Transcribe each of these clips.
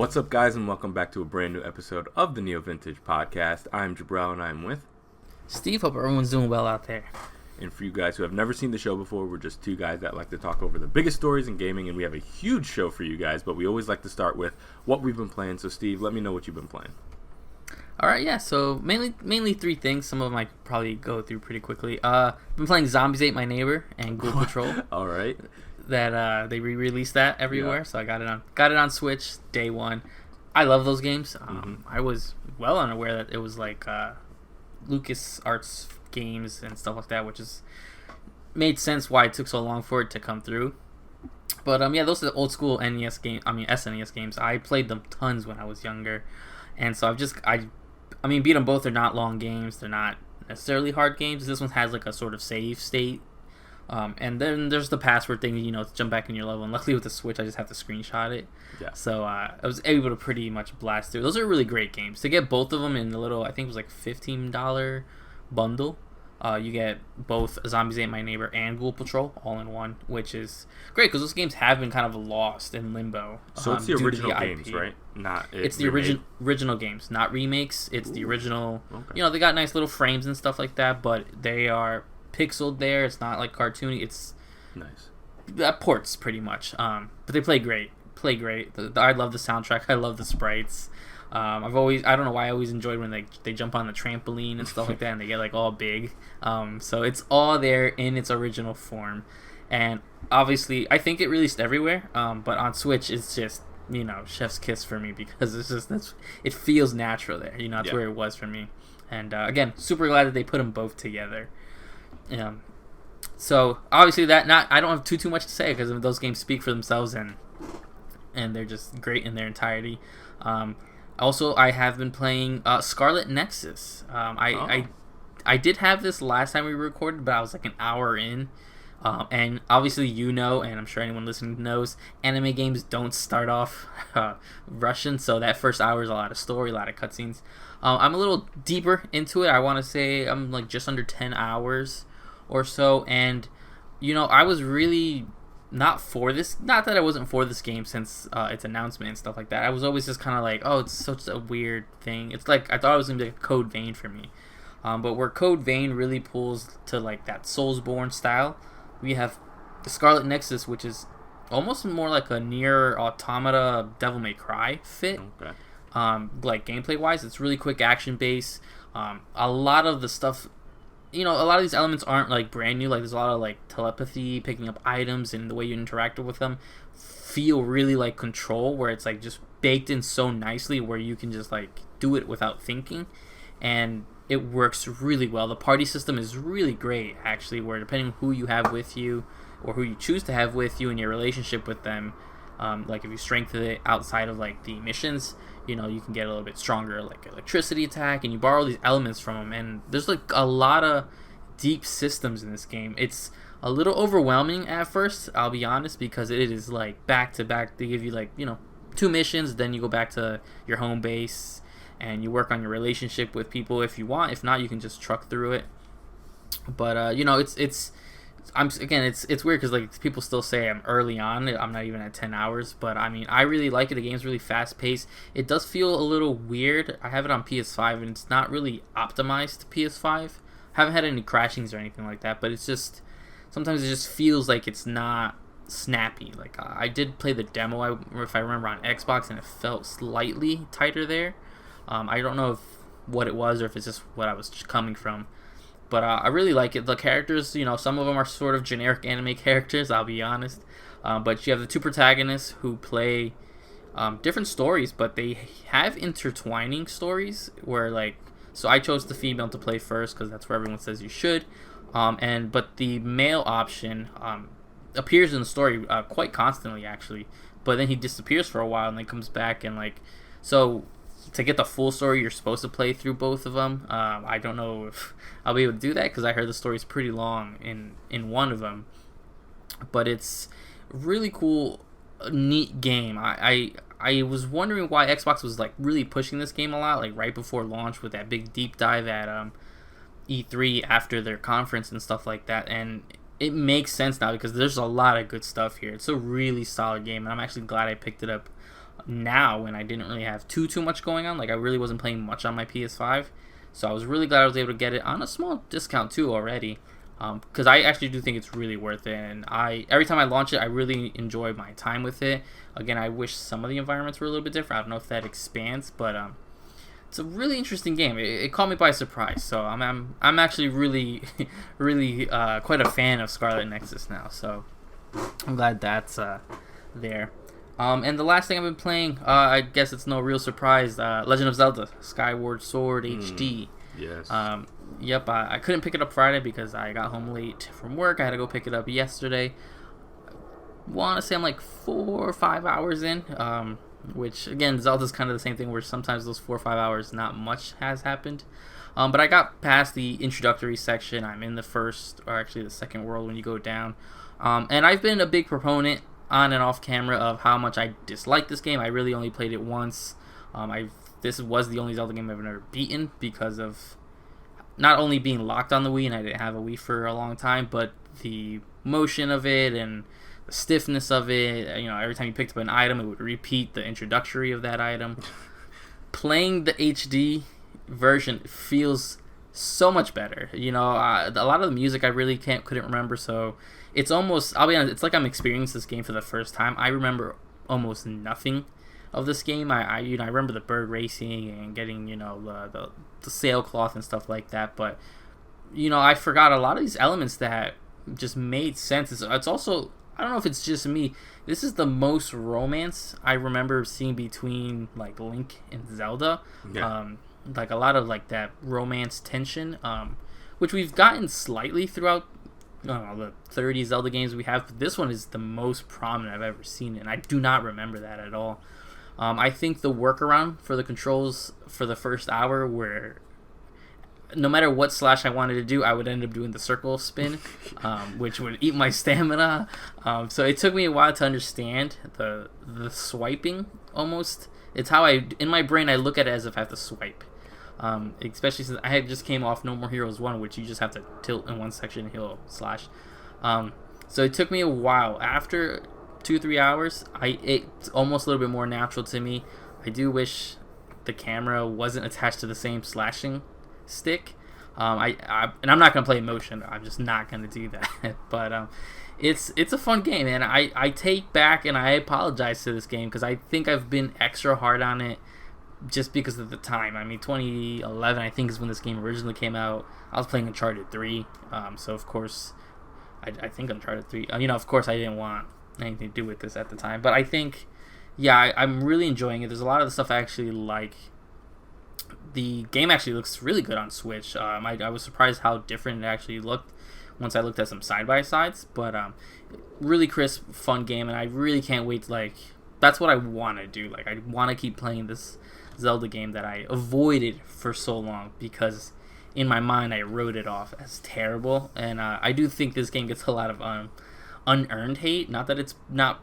What's up, guys, and welcome back to a brand new episode of the NeoVintage podcast. I'm Jabril, and I'm with Steve. Hope everyone's doing well out there. And for you guys who have never seen the show before, we're just two guys that like to talk over the biggest stories in gaming, and we have a huge show for you guys, but we always like to start with what we've been playing. So, Steve, let me know what you've been playing. All right, yeah. So mainly three things. Some of them I could probably go through pretty quickly. Been playing Zombies Ate My Neighbor and Ghoul Patrol. All right. That they re-released that everywhere, so I got it on Switch day one. I love those games. I was well unaware that it was like Lucas Arts games and stuff like that, which is made sense why it took so long for it to come through. But yeah, those are the old school SNES games. I played them tons when I was younger, and so I beat them both. They're not long games. They're not necessarily hard games. This one has like a sort of save state. And then there's the password thing, to jump back in your level. And luckily with the Switch, I just have to screenshot it. Yeah. So I was able to pretty much blast through. Those are really great games. To get both of them in a little, I think it was like $15 bundle. You get both Zombies Ate My Neighbor and Ghoul Patrol all in one, which is great because those games have been kind of lost in limbo. So it's the original games, right? It's the original games, not remakes. It's the original. Okay. They got nice little frames and stuff like that, but they are pixeled there. It's not like cartoony. It's nice. Ports pretty much. But they play great. I love the soundtrack. I love the sprites. I don't know why I always enjoyed when they jump on the trampoline and stuff like that, and they get like all big. So it's all there in its original form, and obviously I think it released everywhere. But on Switch it's just chef's kiss for me because it feels natural there. That's where it was for me. And again, super glad that they put them both together. So obviously I don't have too much to say because those games speak for themselves and they're just great in their entirety. Also, I have been playing Scarlet Nexus. I did have this last time we recorded, but I was like an hour in. And obviously and I'm sure anyone listening knows, anime games don't start off Russian, so that first hour is a lot of story, a lot of cutscenes. I'm a little deeper into it. I want to say I'm like just under 10 hours or so, and I was really not for this. Not that I wasn't for this game since its announcement and stuff like that. I was always just kind of like, oh, it's such a weird thing. It's like I thought it was gonna be like a Code Vein for me, but where Code Vein really pulls to like that Soulsborne style, we have the Scarlet Nexus, which is almost more like a Nier Automata Devil May Cry fit. Okay. Like gameplay wise, it's really quick action based. A lot of the stuff, a lot of these elements aren't like brand new. Like there's a lot of like telepathy, picking up items, and the way you interact with them feel really like Control, where it's like just baked in so nicely where you can just like do it without thinking, and it works really well. The party system is really great actually, where depending on who you have with you or who you choose to have with you in your relationship with them, like if you strengthen it outside of like the missions, you can get a little bit stronger like electricity attack, and you borrow these elements from them, and there's like a lot of deep systems in this game. It's a little overwhelming at first, I'll be honest, because it is like back to back. They give you like 2 missions, then you go back to your home base and you work on your relationship with people if you want. If not, you can just truck through it. But it's weird because like people still say I'm early on. I'm not even at 10 hours, but I really like it. The game's really fast paced. It does feel a little weird. I have it on PS5 and it's not really optimized to PS5. Haven't had any crashings or anything like that, but it's just sometimes it just feels like it's not snappy. Like I did play the demo, if I remember, on Xbox, and it felt slightly tighter there. I don't know what it was or if it's just what I was coming from. But I really like it. The characters, some of them are sort of generic anime characters, I'll be honest. But you have the 2 protagonists who play different stories, but they have intertwining stories where so I chose the female to play first because that's where everyone says you should. But the male option appears in the story quite constantly, actually. But then he disappears for a while and then comes back, and so to get the full story, you're supposed to play through both of them. I don't know if I'll be able to do that because I heard the story's pretty long in one of them. But it's really cool, neat game. I was wondering why Xbox was really pushing this game a lot, right before launch with that big deep dive at E3 after their conference and stuff like that. And it makes sense now because there's a lot of good stuff here. It's a really solid game, and I'm actually glad I picked it up now when I didn't really have too much going on. Like I really wasn't playing much on my PS5, so I was really glad I was able to get it on a small discount too already. Because I actually do think it's really worth it, and every time I launch it, I really enjoy my time with it. Again, I wish some of the environments were a little bit different. I don't know if that expands, but it's a really interesting game. It caught me by surprise, so I'm actually really really quite a fan of Scarlet Nexus now. So I'm glad that's there. And the last thing I've been playing, I guess it's no real surprise, Legend of Zelda: Skyward Sword HD. Yes. Yep, I couldn't pick it up Friday because I got home late from work. I had to go pick it up yesterday. Want to say I'm like 4 or 5 hours in, which again, Zelda's kind of the same thing where sometimes those 4 or 5 hours not much has happened. But I got past the introductory section. I'm in the first, or actually the second world when you go down. And I've been a big proponent on and off camera of how much I dislike this game. I really only played it once. This was the only Zelda game I've ever beaten because of not only being locked on the Wii, and I didn't have a Wii for a long time, but the motion of it and the stiffness of it. You know, every time you picked up an item, it would repeat the introductory of that item. Playing the HD version feels so much better. You know, a lot of the music I really couldn't remember, so it's almost, I'll be honest, it's like I'm experiencing this game for the first time. I remember almost nothing of this game. I remember the bird racing and getting, you know, the sailcloth and stuff like that, but you know, I forgot a lot of these elements that just made sense. It's also, I don't know if it's just me, this is the most romance I remember seeing between like Link and Zelda. Yeah. Like a lot of like that romance tension, which we've gotten slightly throughout, I don't know, the 30 Zelda games we have, but this one is the most prominent I've ever seen it, and I do not remember that at all. I think the workaround for the controls for the first hour where no matter what slash I wanted to do, I would end up doing the circle spin, which would eat my stamina. So it took me a while to understand the swiping almost. It's how in my brain, I look at it as if I have to swipe. Especially since I had just came off No More Heroes 1, which you just have to tilt in one section and he'll slash. So it took me a while. After 2-3 hours, it's almost a little bit more natural to me. I do wish the camera wasn't attached to the same slashing stick. And I'm not gonna play motion. I'm just not gonna do that. But it's a fun game, and I take back and I apologize to this game because I think I've been extra hard on it just because of the time. I mean, 2011 I think is when this game originally came out. I was playing Uncharted 3, so of course I think Uncharted 3. You know, of course I didn't want anything to do with this at the time, but I think, yeah, I'm really enjoying it. There's a lot of the stuff I actually like. The game actually looks really good on Switch. I was surprised how different it actually looked once I looked at some side-by-sides, but really crisp, fun game, and I really can't wait to, like, that's what I want to do. Like, I want to keep playing this Zelda game that I avoided for so long because in my mind I wrote it off as terrible, and I do think this game gets a lot of unearned hate. Not that it's not,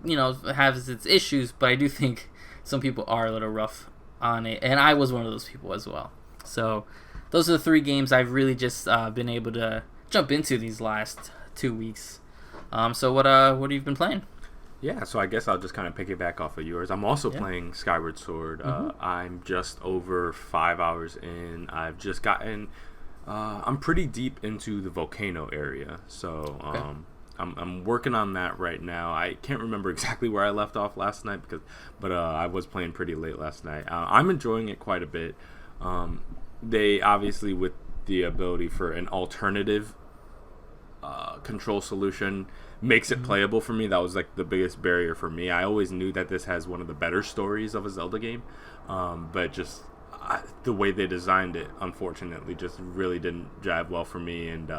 you know, has its issues, but I do think some people are a little rough on it, and I was one of those people as well. So those are the 3 games I've really just been able to jump into these last 2 weeks. So what have you been playing? Yeah, so I guess I'll just kind of piggyback off of yours. I'm also playing Skyward Sword. I'm just over 5 hours in. I've just gotten, I'm pretty deep into the volcano area, so I'm working on that right now. I can't remember exactly where I left off last night but I was playing pretty late last night. I'm enjoying it quite a bit. They obviously, with the ability for an alternative control solution, makes it playable for me. That was like the biggest barrier for me. I always knew that this has one of the better stories of a Zelda game, but just the way they designed it, unfortunately, just really didn't jive well for me. And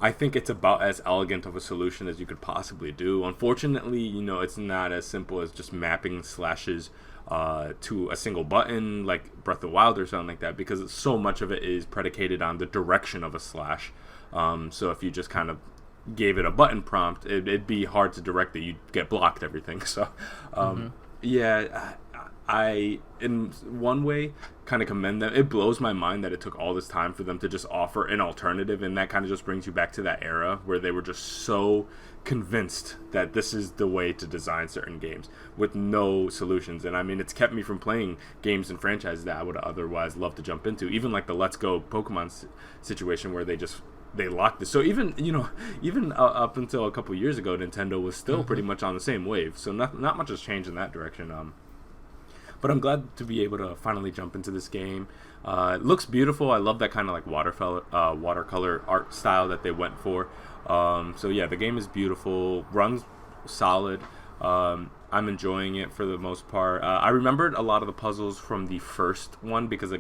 I think it's about as elegant of a solution as you could possibly do. Unfortunately, you know, it's not as simple as just mapping slashes to a single button like Breath of the Wild or something like that, because so much of it is predicated on the direction of a slash. So if you just kind of gave it a button prompt, it'd be hard to direct it. You'd get blocked everything. So yeah, I in one way kind of commend them. It blows my mind that it took all this time for them to just offer an alternative, and that kind of just brings you back to that era where they were just so convinced that this is the way to design certain games with no solutions. And I mean, it's kept me from playing games and franchises that I would otherwise love to jump into, even like the Let's Go Pokemon situation where they locked this. So even up until a couple years ago, Nintendo was still pretty much on the same wave. So not much has changed in that direction. But I'm glad to be able to finally jump into this game. It looks beautiful. I love that kind of like watercolor art style that they went for. So yeah, the game is beautiful, runs solid. I'm enjoying it for the most part. I remembered a lot of the puzzles from the first one because,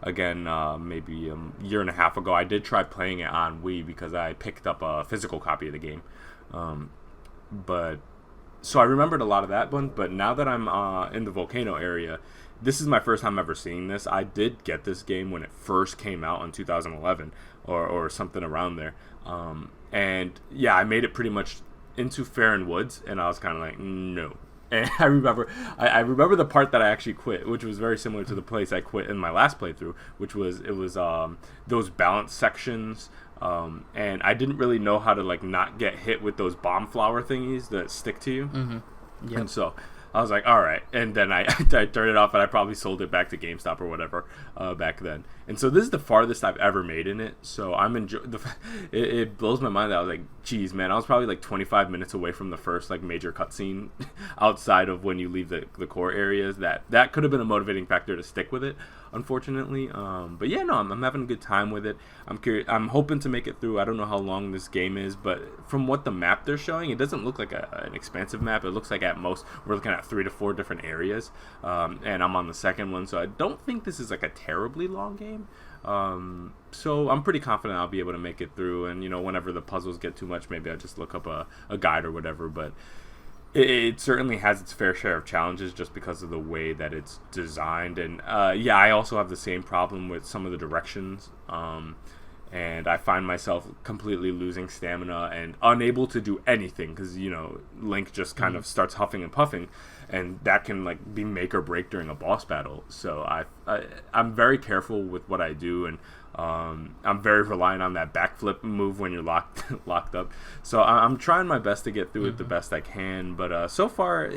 again, maybe a year and a half ago, I did try playing it on Wii because I picked up a physical copy of the game. So I remembered a lot of that one, but now that I'm in the volcano area, this is my first time ever seeing this. I did get this game when it first came out in 2011 or something around there. And yeah, I made it pretty much into Fair Woods, and I was kind of like, no. And I remember the part that I actually quit, which was very similar to the place I quit in my last playthrough, which was those balance sections. And I didn't really know how to like not get hit with those bomb flower thingies that stick to you. Mm-hmm. Yep. And so I was like, all right. And then I turned it off, and I probably sold it back to GameStop or whatever back then. And so this is the farthest I've ever made in it. So I'm it blows my mind that I was like, geez, man, I was probably like 25 minutes away from the first like major cutscene outside of when you leave the core areas. That could have been a motivating factor to stick with it, unfortunately. But yeah, no, I'm having a good time with it. I'm curious. I'm hoping to make it through. I don't know how long this game is, but from what the map they're showing, it doesn't look like an expansive map. It looks like at most we're looking at 3 to 4 different areas, and I'm on the second one, so I don't think this is like a terribly long game. So I'm pretty confident I'll be able to make it through, and whenever the puzzles get too much, maybe I'll just look up a guide or whatever. But it certainly has its fair share of challenges just because of the way that it's designed. And yeah, I also have the same problem with some of the directions, and I find myself completely losing stamina and unable to do anything because Link just kind of starts huffing and puffing, and that can like be make or break during a boss battle. So I'm very careful with what I do, and I'm very reliant on that backflip move when you're locked up. So I'm trying my best to get through it the best I can, but so far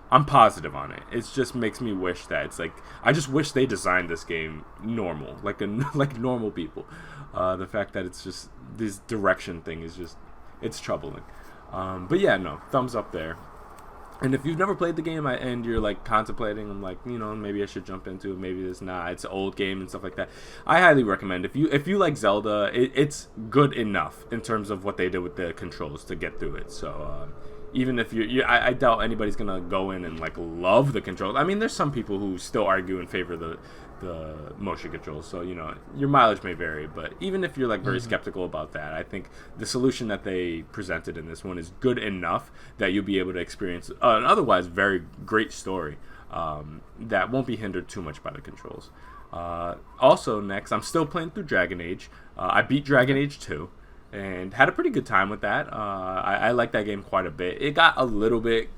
I'm positive on it. It just makes me wish that it's like I just wish they designed this game normal, like normal people. The fact that it's just this direction thing is just it's troubling. But yeah, no, thumbs up there. And if you've never played the game and you're like contemplating, I'm like, maybe I should jump into it. Maybe it's not. It's an old game and stuff like that. I highly recommend if you like Zelda, it's good enough in terms of what they did with the controls to get through it. So even if I doubt anybody's gonna go in and like love the controls. I mean, there's some people who still argue in favor of the motion controls, so your mileage may vary, but even if you're like very skeptical about that, I think the solution that they presented in this one is good enough that you'll be able to experience an otherwise very great story that won't be hindered too much by the controls. Also, next, I'm still playing through Dragon Age. I beat Dragon Age 2 and had a pretty good time with that. I like that game quite a bit. It got a little bit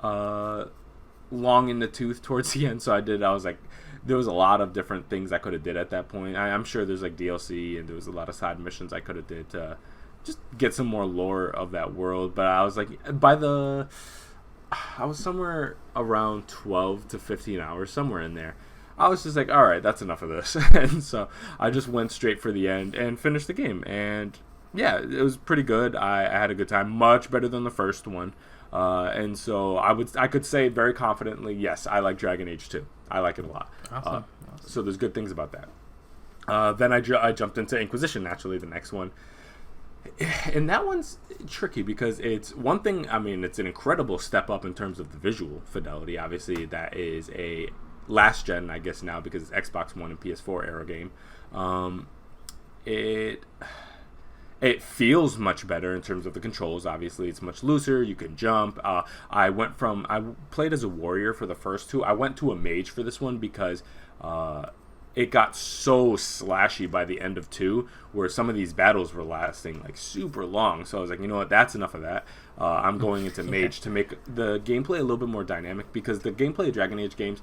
long in the tooth towards the end, so I was like, there was a lot of different things I could have did at that point. I'm sure there's like DLC, and there was a lot of side missions I could have did to just get some more lore of that world. But I was like, I was somewhere around 12 to 15 hours, somewhere in there. I was just like, all right, that's enough of this. And so I just went straight for the end and finished the game. And yeah, it was pretty good. I had a good time, much better than the first one. And so I could say very confidently, yes, I like Dragon Age 2. I like it a lot. Awesome. So there's good things about that. Then I jumped into Inquisition, naturally, the next one. And that one's tricky because it's one thing, I mean, it's an incredible step up in terms of the visual fidelity. Obviously, that is a last gen, I guess now, because it's Xbox One and PS4 era game. It feels much better in terms of the controls. Obviously, it's much looser. You can jump. I played as a warrior for the first two. I went to a mage for this one because it got so slashy by the end of 2, where some of these battles were lasting like super long. So I was like, you know what, that's enough of that. I'm going into Mage to make the gameplay a little bit more dynamic, because the gameplay of Dragon Age games,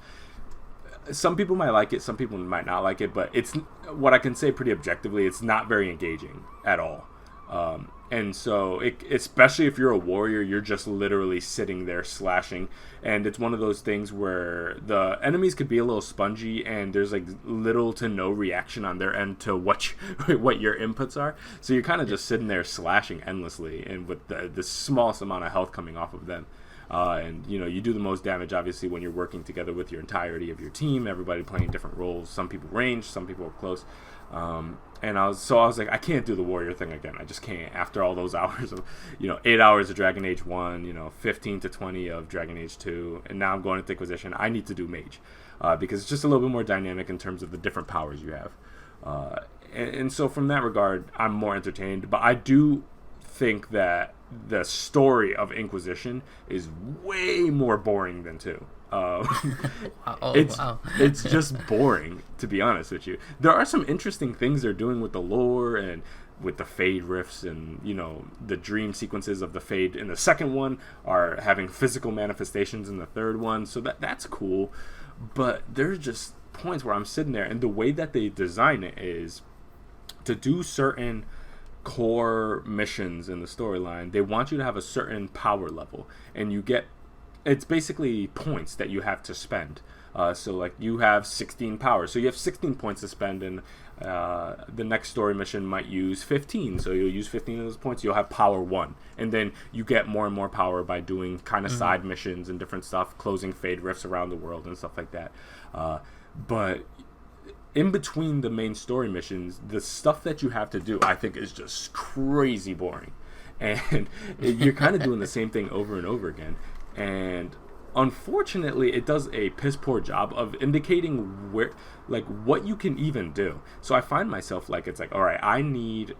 some people might like it, some people might not like it, but it's what I can say pretty objectively, it's not very engaging at all. And so, especially if you're a warrior, you're just literally sitting there slashing. And it's one of those things where the enemies could be a little spongy, and there's like little to no reaction on their end to what your inputs are. So you're kind of just sitting there slashing endlessly, and with the smallest amount of health coming off of them. And you do the most damage obviously when you're working together with your entirety of your team, everybody playing different roles. Some people range, some people are close. And I was like, I can't do the warrior thing again. I just can't. After all those hours of, 8 hours of Dragon Age 1, 15 to 20 of Dragon Age 2, and now I'm going into Inquisition. I need to do Mage, because it's just a little bit more dynamic in terms of the different powers you have. And so from that regard, I'm more entertained. But I do think that the story of Inquisition is way more boring than 2. It's just boring, to be honest with you. There are some interesting things they're doing with the lore and with the Fade rifts, and the dream sequences of the Fade in the second one are having physical manifestations in the third one, so that's cool. But there's just points where I'm sitting there, and the way that they design it is to do certain core missions in the storyline. They want you to have a certain power level, and it's basically points that you have to spend. So like you have 16 power, so you have 16 points to spend, and the next story mission might use 15, so you'll use 15 of those points. You'll have power 1, and then you get more and more power by doing kind of side missions and different stuff, closing Fade rifts around the world and stuff like that. But in between the main story missions, the stuff that you have to do, I think, is just crazy boring, and you're kind of doing the same thing over and over again. And unfortunately, it does a piss poor job of indicating what you can even do. So I find myself like, it's like, all right, I need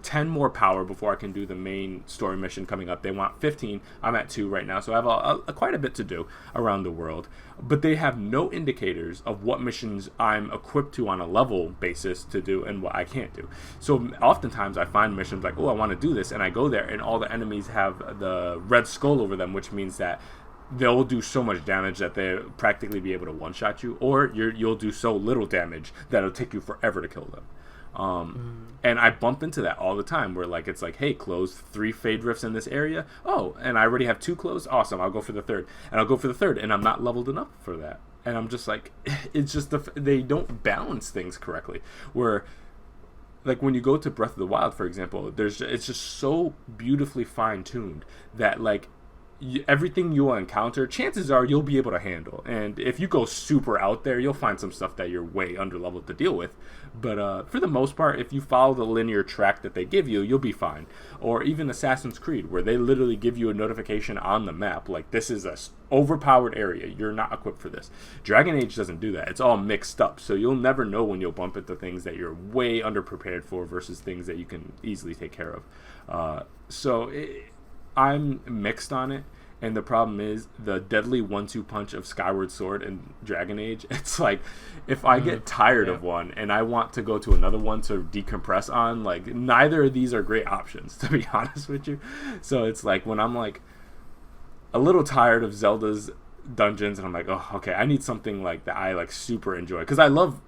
10 more power before I can do the main story mission coming up. They want 15. I'm at 2 right now, so I have quite a bit to do around the world. But they have no indicators of what missions I'm equipped to on a level basis to do and what I can't do. So oftentimes I find missions like, oh, I want to do this, and I go there, and all the enemies have the red skull over them, which means that they'll do so much damage that they'll practically be able to one-shot you, or you'll do so little damage that it'll take you forever to kill them. And I bump into that all the time, where like it's like, hey, close 3 Fade rifts in this area. Oh, and I already have 2 closed. Awesome, I'll go for the third, and I'll go for the third, and I'm not leveled enough for that. And I'm just like, it's just they don't balance things correctly. Where like when you go to Breath of the Wild, for example, it's just so beautifully fine-tuned that like everything you will encounter, chances are you'll be able to handle. And if you go super out there, you'll find some stuff that you're way under leveled to deal with. But for the most part, if you follow the linear track that they give you, you'll be fine. Or even Assassin's Creed, where they literally give you a notification on the map, like, this is a overpowered area, you're not equipped for this. Dragon Age doesn't do that. It's all mixed up, so you'll never know when you'll bump into things that you're way underprepared for versus things that you can easily take care of. I'm mixed on it, and the problem is the deadly 1-2 punch of Skyward Sword and Dragon Age. It's like, if I get tired of one and I want to go to another one to decompress on, like, neither of these are great options, to be honest with you. So it's like, when I'm like a little tired of Zelda's dungeons, and I'm like, oh, okay, I need something like that I like super enjoy, because I love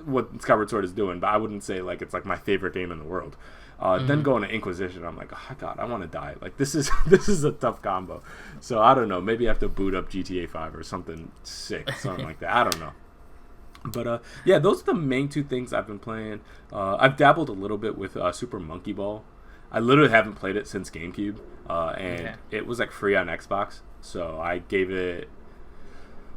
what Skyward Sword is doing, but I wouldn't say like it's like my favorite game in the world. Then going to Inquisition, I'm like, oh god, I want to die. Like, this is a tough combo. So I don't know. Maybe I have to boot up GTA 5 or something sick, something like that. I don't know. But yeah, those are the main 2 things I've been playing. I've dabbled a little bit with Super Monkey Ball. I literally haven't played it since GameCube, and it was like free on Xbox. So I gave it.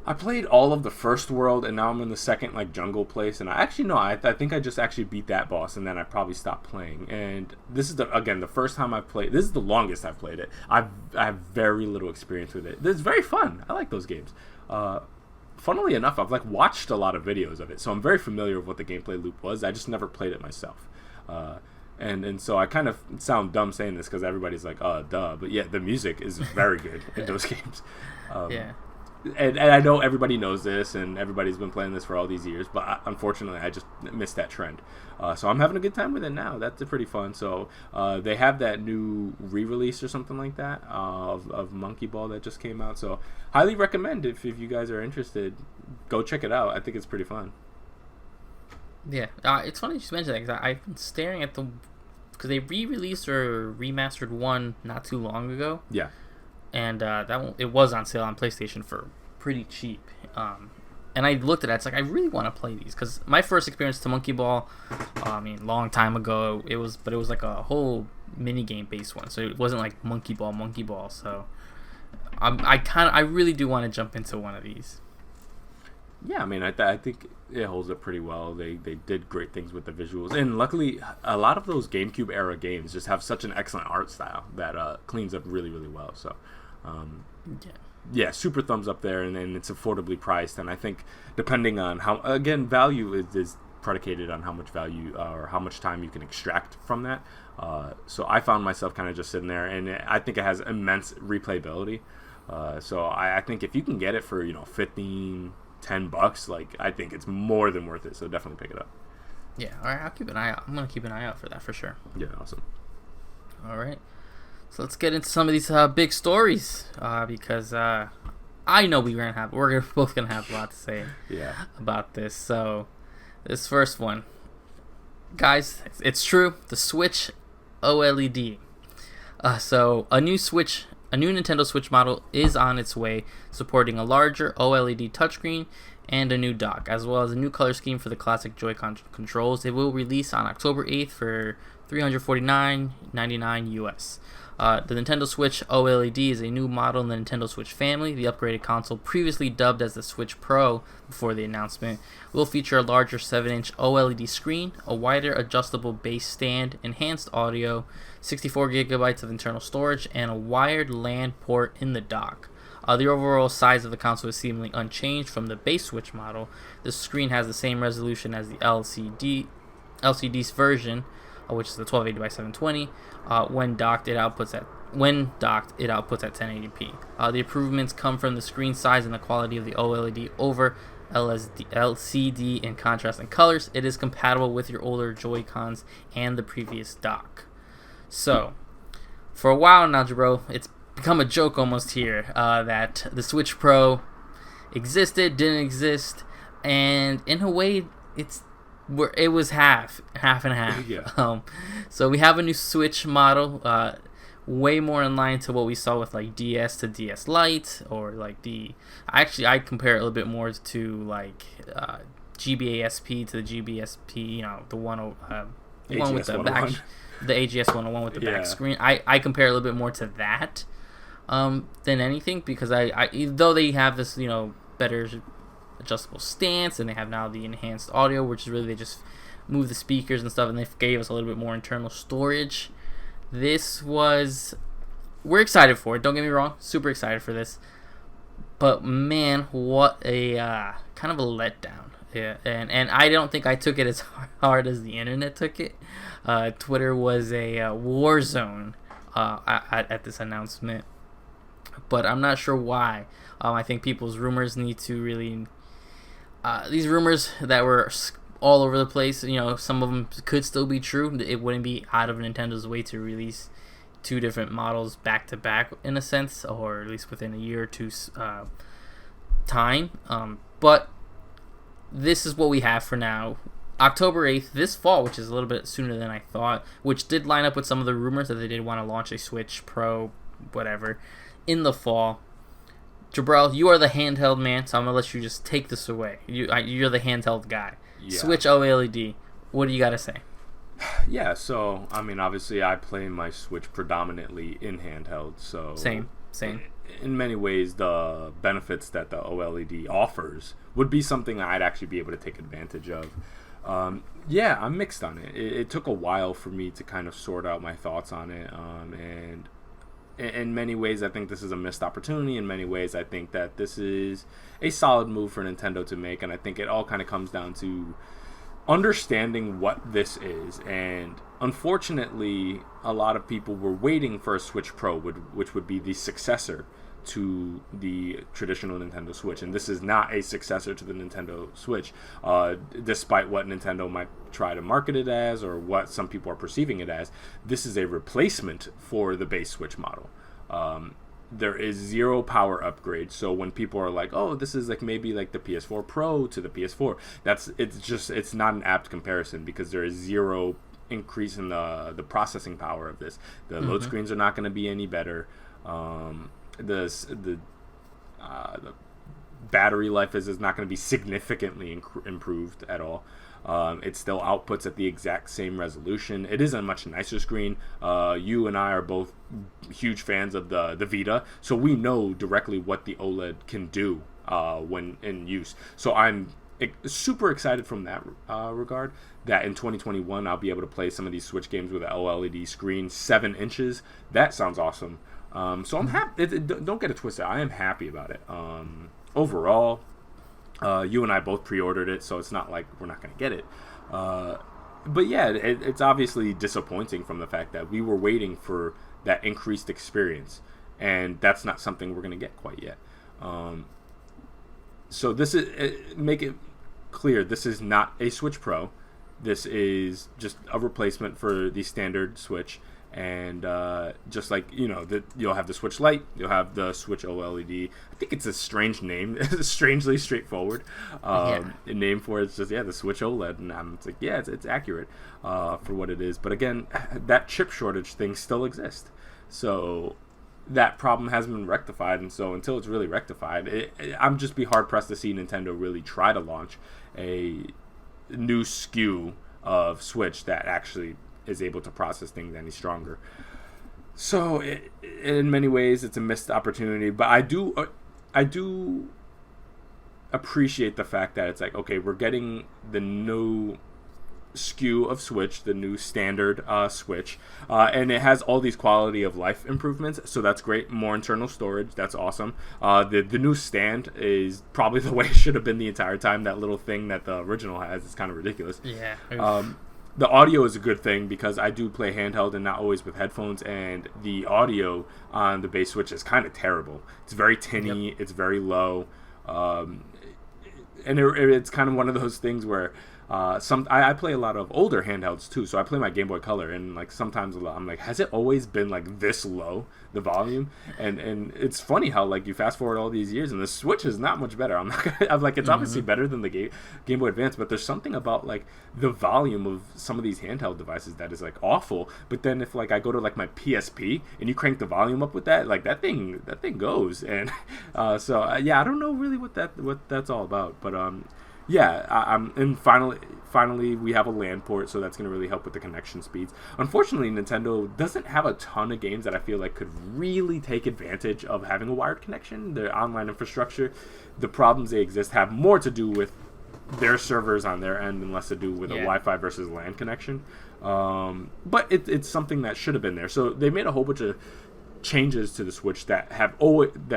I played all of the first world, and now I'm in the second, like, jungle place. And I think I just actually beat that boss, and then I probably stopped playing. And this is, the first time I've played. This is the longest I've played it. I have very little experience with it. It's very fun. I like those games. Funnily enough, I've, like, watched a lot of videos of it, so I'm very familiar with what the gameplay loop was. I just never played it myself. And so I kind of sound dumb saying this, because everybody's like, duh. But yeah, the music is very good in those games. and I know everybody knows this, and everybody's been playing this for all these years, but unfortunately, I just missed that trend. So I'm having a good time with it now. That's pretty fun. So they have that new re-release or something like that of Monkey Ball that just came out. So highly recommend if you guys are interested, go check it out. I think it's pretty fun. Yeah, it's funny you just mentioned that because I've been staring at because they re-released or remastered one not too long ago. Yeah. And that one, it was on sale on PlayStation for pretty cheap. And I looked at it. It's like I really want to play these because my first experience to Monkey Ball, long time ago. It was like a whole mini game based one, so it wasn't like Monkey Ball. So I really do want to jump into one of these. Yeah, I mean, I think it holds up pretty well. They did great things with the visuals, and luckily, a lot of those GameCube era games just have such an excellent art style that cleans up really, really well. So. Yeah, super thumbs up there, and then it's affordably priced. And I think depending on how, again, value is predicated on how much value or how much time you can extract from that. So I found myself kind of just sitting there, and I think it has immense replayability. So I think if you can get it for $15, $10, like I think it's more than worth it. So definitely pick it up. Yeah, all right, I'll keep an eye out. I'm gonna keep an eye out for that for sure. Yeah, awesome. All right. So let's get into some of these big stories because I know we're both gonna have a lot to say about this. So this first one, guys, it's true. The Switch OLED. So a new Nintendo Switch model is on its way, supporting a larger OLED touchscreen and a new dock, as well as a new color scheme for the classic Joy-Con controls. It will release on October 8th for $349.99 US. The Nintendo Switch OLED is a new model in the Nintendo Switch family. The upgraded console, previously dubbed as the Switch Pro before the announcement, will feature a larger 7-inch OLED screen, a wider adjustable base stand, enhanced audio, 64 gigabytes of internal storage, and a wired LAN port in the dock. The overall size of the console is seemingly unchanged from the base Switch model. The screen has the same resolution as the LCD's version, which is the 1280 by 720. When docked, it outputs at 1080p. The improvements come from the screen size and the quality of the OLED over LCD in contrast and colors. It is compatible with your older Joy-Cons and the previous dock. So, for a while now, Jabro, it's become a joke almost here that the Switch Pro existed, didn't exist, and in a way, it was half and half. Yeah. So we have a new Switch model, way more in line to what we saw with like DS to DS Lite, or like I compare it a little bit more to like GBASP to the GBSP, the one with the back, the AGS 101 with the back screen. I compare a little bit more to that than anything, because though they have this better adjustable stance, and they have now the enhanced audio, which is really they just move the speakers and stuff, and they gave us a little bit more internal storage. We're excited for it, don't get me wrong, super excited for this, but man, what a kind of a letdown. Yeah, and I don't think I took it as hard as the internet took it. Twitter was a war zone at this announcement, but I'm not sure why. I think people's rumors need to really these rumors that were all over the place, some of them could still be true. It wouldn't be out of Nintendo's way to release two different models back to back in a sense, or at least within a year or two's time. But this is what we have for now. October 8th, this fall, which is a little bit sooner than I thought, which did line up with some of the rumors that they did want to launch a Switch Pro, whatever, in the fall. Jabril, you are the handheld man, so I'm going to let you just take this away. You're the handheld guy. Yeah. Switch OLED, what do you got to say? Yeah, so, I mean, obviously I play my Switch predominantly in handheld, so... Same. In many ways, the benefits that the OLED offers would be something I'd actually be able to take advantage of. Yeah, I'm mixed on it. It took a while for me to kind of sort out my thoughts on it, and in many ways I think this is a missed opportunity. In many ways I think that this is a solid move for Nintendo to make, and I think it all kind of comes down to understanding what this is. And unfortunately, a lot of people were waiting for a Switch Pro, which would be the successor to the traditional Nintendo Switch, and this is not a successor to the Nintendo Switch, despite what Nintendo might try to market it as or what some people are perceiving it as. This is a replacement for the base Switch model. There is zero power upgrade, so when people are like, oh, this is like maybe like the PS4 Pro to the PS4, it's not an apt comparison, because there is zero increase in the processing power of this. The load screens are not going to be any better. The battery life is not going to be significantly improved at all. It still outputs at the exact same resolution. It is a much nicer screen. You and I are both huge fans of the Vita, so we know directly what the OLED can do when in use. So I'm super excited from that regard, that in 2021 I'll be able to play some of these Switch games with an OLED screen, 7 inches. That sounds awesome. So I'm happy. Don't get it twisted. I am happy about it. Overall, you and I both pre-ordered it, so it's not like we're not going to get it. But yeah, it's obviously disappointing from the fact that we were waiting for that increased experience, and that's not something we're going to get quite yet. So this is, make it clear, this is not a Switch Pro. This is just a replacement for the standard Switch. And just like, you'll have the Switch Lite, you'll have the Switch OLED. I think it's a strange name, strangely straightforward. Name for it. It's just, the Switch OLED. And it's like, it's accurate for what it is. But again, that chip shortage thing still exists. So that problem hasn't been rectified. And so until it's really rectified, I'm just be hard-pressed to see Nintendo really try to launch a new SKU of Switch that actually is able to process things any stronger. So in many ways it's a missed opportunity, but I do appreciate the fact that it's like, okay, we're getting the new SKU of Switch, the new standard Switch, and it has all these quality of life improvements, so that's great. More internal storage, that's awesome. The new stand is probably the way it should have been the entire time. That little thing that the original has is kind of ridiculous. The audio is a good thing, because I do play handheld and not always with headphones, and the audio on the base Switch is kind of terrible. It's very tinny, It's very low, and it's kind of one of those things where I play a lot of older handhelds too, so I play my Game Boy Color, and like sometimes I'm like, has it always been like this low, the volume? And it's funny how like you fast forward all these years and the Switch is not much better. I'm like, it's obviously better than the Game Boy Advance, but there's something about like the volume of some of these handheld devices that is like awful. But then if like I go to like my PSP and you crank the volume up with that, like that thing goes. And I don't know really what that's all about, but and finally we have a LAN port, so that's going to really help with the connection speeds. Unfortunately, Nintendo doesn't have a ton of games that I feel like could really take advantage of having a wired connection. Their online infrastructure, the problems they exist have more to do with their servers on their end and less to do with a Wi-Fi versus LAN connection. But it's something that should have been there. So they made a whole bunch of changes to the Switch that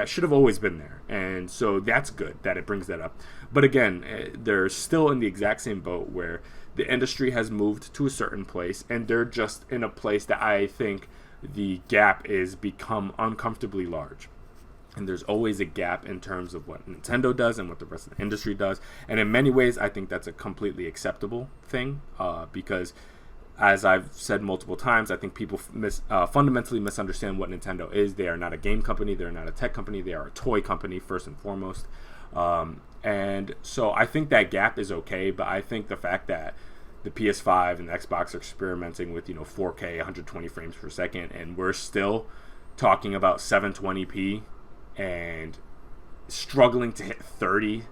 should have always been there, and so that's good that it brings that up. But again, they're still in the exact same boat where the industry has moved to a certain place, and they're just in a place that I think the gap is become uncomfortably large. And there's always a gap in terms of what Nintendo does and what the rest of the industry does, and in many ways I think that's a completely acceptable thing, because as I've said multiple times, I think people fundamentally misunderstand what Nintendo is. They are not a game company. They're not a tech company. They are a toy company, first and foremost. And so I think that gap is okay, but I think the fact that the PS5 and the Xbox are experimenting with 4K, 120 frames per second, and we're still talking about 720p and struggling to hit 30,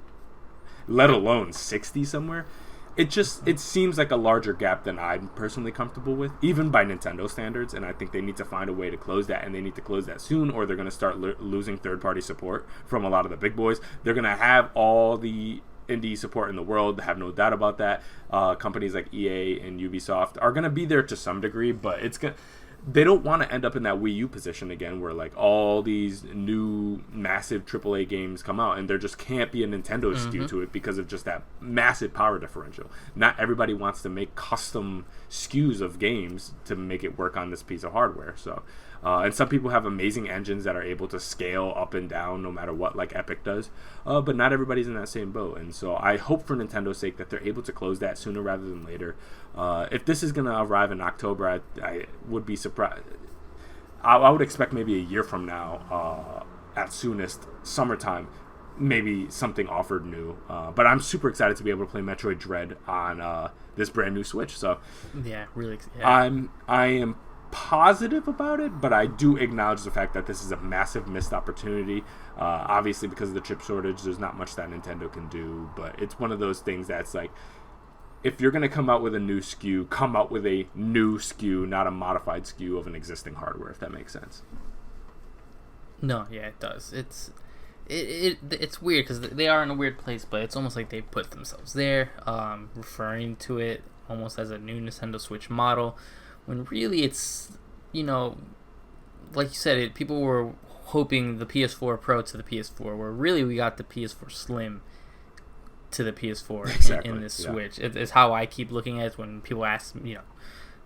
let alone 60 somewhere. It seems like a larger gap than I'm personally comfortable with, even by Nintendo standards, and I think they need to find a way to close that, and they need to close that soon, or they're going to start losing third-party support from a lot of the big boys. They're going to have all the indie support in the world, have no doubt about that. Companies like EA and Ubisoft are going to be there to some degree, but they don't want to end up in that Wii U position again, where like all these new massive AAA games come out and there just can't be a Nintendo SKU to it because of just that massive power differential. Not everybody wants to make custom SKUs of games to make it work on this piece of hardware. So, and some people have amazing engines that are able to scale up and down no matter what, like Epic does. But not everybody's in that same boat. And so I hope for Nintendo's sake that they're able to close that sooner rather than later. If this is going to arrive in October, I would be surprised. I would expect maybe a year from now, at soonest, summertime, maybe something offered new. But I'm super excited to be able to play Metroid Dread on this brand new Switch. So yeah, really. Yeah. I am positive about it, but I do acknowledge the fact that this is a massive missed opportunity. Obviously, because of the chip shortage, there's not much that Nintendo can do. But it's one of those things that's like, if you're going to come out with a new SKU, come out with a new SKU, not a modified SKU of an existing hardware, if that makes sense. No, yeah, it does. It's weird because they are in a weird place, but it's almost like they put themselves there, referring to it almost as a new Nintendo Switch model, when really it's, like you said, people were hoping the PS4 Pro to the PS4, where really we got the PS4 Slim to the PS4 exactly. in this Switch. It's how I keep looking at it when people ask me,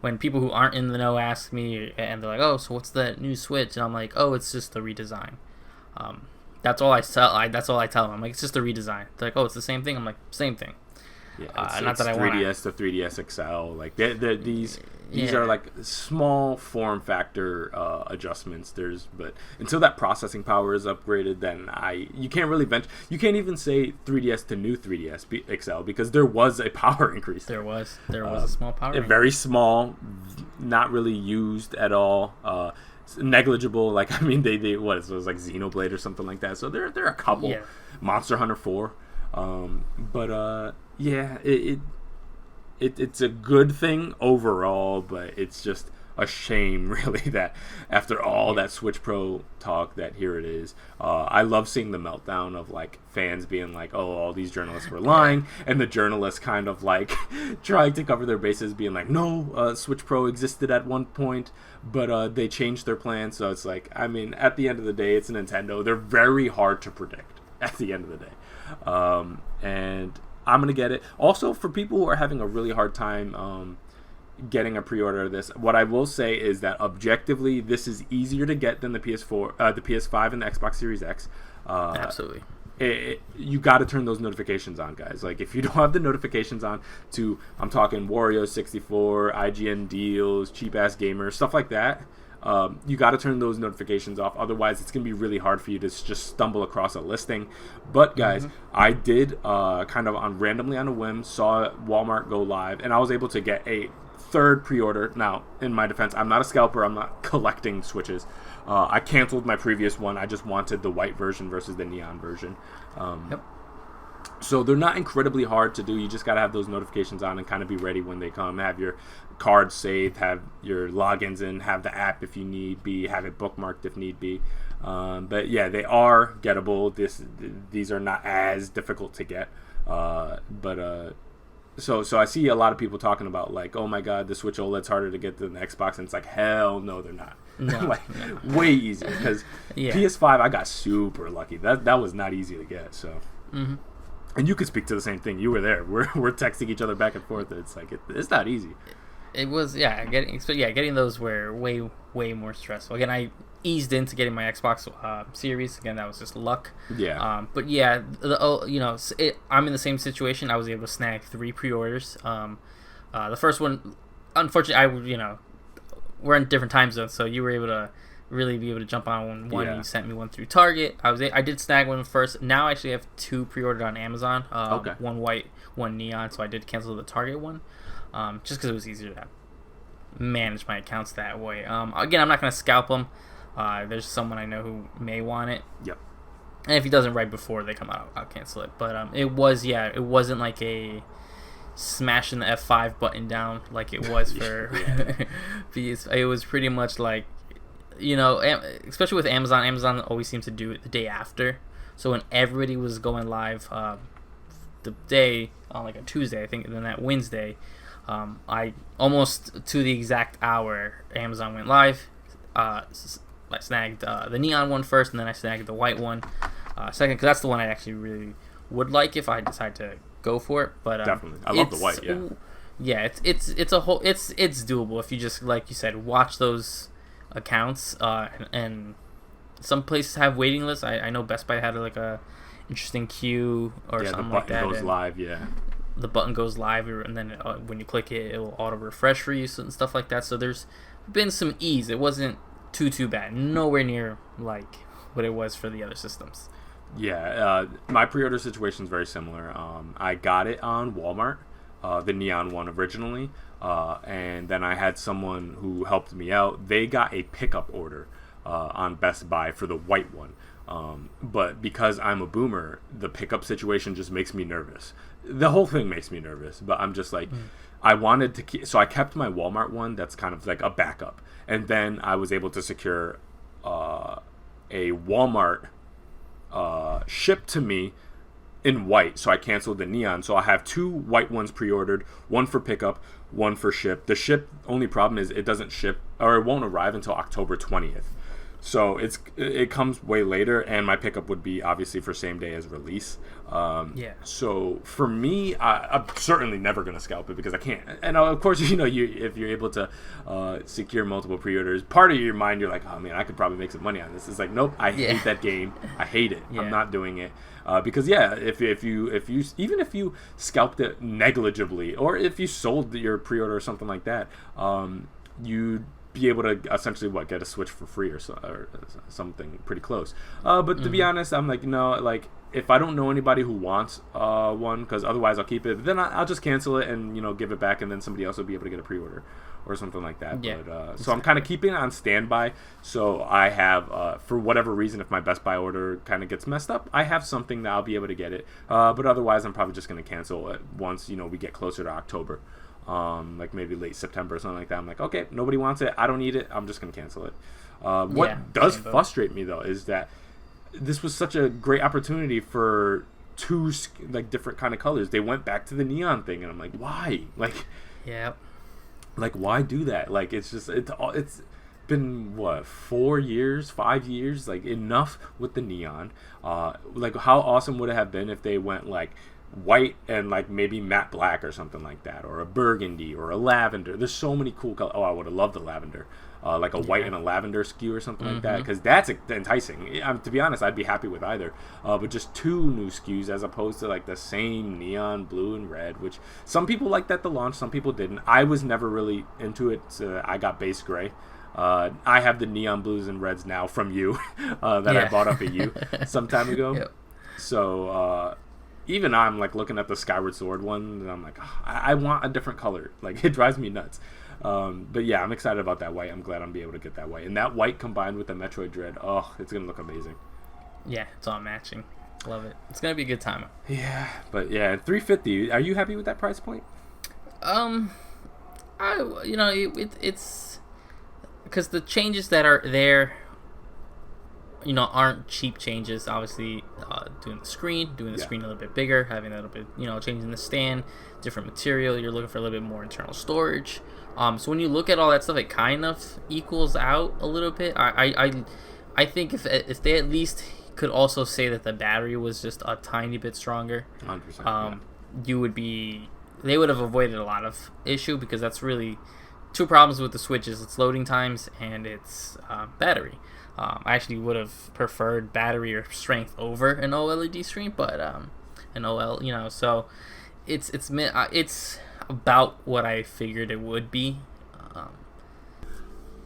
when people who aren't in the know ask me, and they're like, "Oh, so what's that new Switch?" And I'm like, "Oh, it's just a redesign." That's all I tell. That's all I tell them. I'm like, "It's just a redesign." They're like, "Oh, it's the same thing." I'm like, "Same thing." Yeah, not it's that I want 3DS to 3DS XL. Like these are like small form factor adjustments. But until that processing power is upgraded, then you can't really you can't even say 3DS to new 3DS XL because there was a power increase. There was a small power. Very small, not really used at all. Negligible. Like I mean, they what it was like Xenoblade or something like that. So there are a couple. Yeah. Monster Hunter 4. Yeah, it's a good thing overall, but it's just a shame, really, that after all that Switch Pro talk, that here it is. I love seeing the meltdown of like fans being like, "Oh, all these journalists were lying," and the journalists kind of like trying to cover their bases, being like, "No, Switch Pro existed at one point, but they changed their plans." So it's like, I mean, at the end of the day, it's Nintendo. They're very hard to predict at the end of the day, and I'm going to get it. Also, for people who are having a really hard time getting a pre-order of this, what I will say is that objectively, this is easier to get than the PS4, the PS5, and the Xbox Series X. Absolutely. You got to turn those notifications on, guys. Like, if you don't have the notifications on I'm talking Wario64, IGN deals, cheap-ass gamers, stuff like that, you got to turn those notifications off. Otherwise, it's going to be really hard for you to just stumble across a listing. But, guys, I did kind of randomly on a whim, saw Walmart go live, and I was able to get a third pre-order. Now, in my defense, I'm not a scalper. I'm not collecting Switches. I canceled my previous one. I just wanted the white version versus the neon version. Yep. So they're not incredibly hard to do. You just got to have those notifications on and kind of be ready when they come. Have your cards saved, have your logins in, have the app if you need be, have it bookmarked if need be. But yeah, they are gettable. These are not as difficult to get. So I see a lot of people talking about like, oh my god, the Switch OLED's harder to get than the Xbox, and it's like, hell no, they're not. No, way easier, because PS5 I got super lucky. That was not easy to get. So. Mm-hmm. And you could speak to the same thing. You were there. We're texting each other back and forth. It's like it's not easy. It was getting those were way more stressful. Again, I eased into getting my Xbox Series. Again, that was just luck. Yeah. But yeah, I'm in the same situation. I was able to snag 3 pre-orders. The first one, unfortunately, we're in different time zones, so you were able to really be able to jump on one. You sent me one through Target. I did snag one first. Now I actually have 2 pre-ordered on Amazon. Okay. One white, one neon. So I did cancel the Target one, just because it was easier to manage my accounts that way. Again, I'm not gonna scalp them. There's someone I know who may want it. Yep. And if he doesn't right before they come out, I'll cancel it. But it wasn't like a smashing the F5 button down like it was for PS. It was pretty much like, especially with Amazon always seems to do it the day after. So when everybody was going live the day on like a Tuesday, I think, and then that Wednesday, I almost to the exact hour Amazon went live. I snagged the neon one first, and then I snagged the white one second, because that's the one I actually really would like if I decide to go for it. But definitely, I love the white. Yeah, it's doable if you just, like you said, watch those accounts. And some places have waiting lists. I know Best Buy had like a interesting queue or something like that. The button goes live. Yeah. The button goes live, and then when you click it, it will auto refresh for you and stuff like that. So there's been some ease. It wasn't too bad. Nowhere near like what it was for the other systems. Yeah, my pre-order situation is very similar. I got it on Walmart, the neon one originally, and then I had someone who helped me out. They got a pickup order on Best Buy for the white one. But because I'm a boomer, the pickup situation just makes me nervous. The whole thing makes me nervous, but I'm just like, I wanted to keep, so I kept my Walmart one that's kind of like a backup. And then I was able to secure a Walmart shipped to me in white, so I canceled the neon. So I have 2 white ones pre-ordered, one for pickup, one for ship. The ship only problem is it doesn't ship, or it won't arrive until October 20th. So it comes way later, and my pickup would be obviously for same day as release. So for me, I'm certainly never going to scalp it because I can't. And of course, if you're able to secure multiple pre-orders, part of your mind you're like, oh man, I could probably make some money on this. It's like, nope, I hate that game. I hate it. I'm not doing it because if you scalped it negligibly, or if you sold your pre-order or something like that, you'd be able to essentially get a Switch for free or something pretty close. But to be honest, I'm like, if I don't know anybody who wants one, because otherwise I'll keep it, then I'll just cancel it and give it back, and then somebody else will be able to get a pre-order or something like that. Yeah, but exactly. So I'm kind of keeping it on standby, so I have for whatever reason, if my Best Buy order kind of gets messed up, I have something that I'll be able to get it. But otherwise I'm probably just going to cancel it once we get closer to October. Like maybe late September or something like that. I'm like, okay, nobody wants it, I don't need it, I'm just gonna cancel it. What does frustrate me though is that this was such a great opportunity for 2 different kind of colors. They went back to the neon thing, and I'm like, why? Why do that? It's been 4 years, 5 years, enough with the neon. How awesome would it have been if they went white and maybe matte black or something like that, or a burgundy or a lavender. There's so many cool colors. I would have loved the lavender, white and a lavender SKU or something like that, because that's enticing. To be honest, I'd be happy with either, but just 2 new SKUs as opposed to the same neon blue and red, which some people liked at the launch, some people didn't. I was never really into it, so I got base gray. I have the neon blues and reds now from you that I bought up at you some time ago. Yep. So even I'm looking at the Skyward Sword one, and I'm like, oh, I want a different color. It drives me nuts. But yeah, I'm excited about that white. I'm glad I'm be able to get that white. And that white combined with the Metroid Dread, it's gonna look amazing. Yeah, it's all matching. Love it. It's gonna be a good time. Yeah, but yeah, $350. Are you happy with that price point? It's because the changes that are there, aren't cheap changes. Obviously, doing the screen a little bit bigger, having a little bit, changing the stand, different material. You're looking for a little bit more internal storage. So when you look at all that stuff, it kind of equals out a little bit. I think if they at least could also say that the battery was just a tiny bit stronger, 100%. They would have avoided a lot of issue, because that's really 2 problems with the Switch: is its loading times and its battery. I actually would have preferred battery or strength over an OLED screen, but an OL, so it's about what I figured it would be.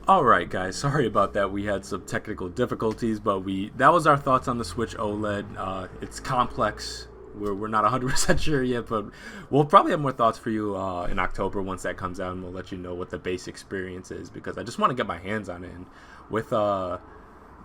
All right, guys. Sorry about that. We had some technical difficulties, but that was our thoughts on the Switch OLED. It's complex. We're not 100% sure yet, but we'll probably have more thoughts for you in October once that comes out, and we'll let you know what the base experience is, because I just want to get my hands on it. And with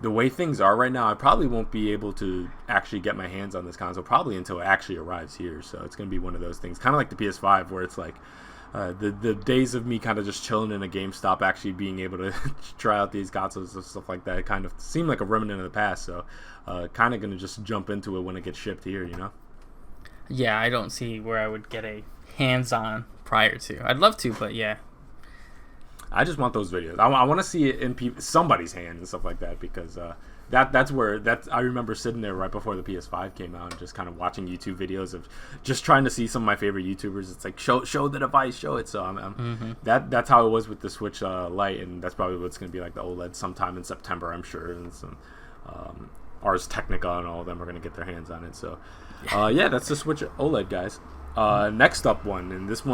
the way things are right now, I probably won't be able to actually get my hands on this console probably until it actually arrives here. So it's going to be one of those things, kind of like the PS5, where it's the days of me kind of just chilling in a GameStop actually being able to try out these consoles and stuff like that kind of seem like a remnant of the past. So kind of going to just jump into it when it gets shipped here, Yeah, I don't see where I would get a hands-on prior to. I'd love to, but yeah. I just want those videos. I want to see it in somebody's hands and stuff like that, because that's where I remember sitting there right before the PS5 came out and just kind of watching YouTube videos of just trying to see some of my favorite YouTubers. It's like show the device, show it. So that's how it was with the Switch Lite, and that's probably what's going to be like the OLED sometime in September, I'm sure. And some Ars Technica and all of them are going to get their hands on it. So yeah, that's the Switch OLED, guys. Next up one, and this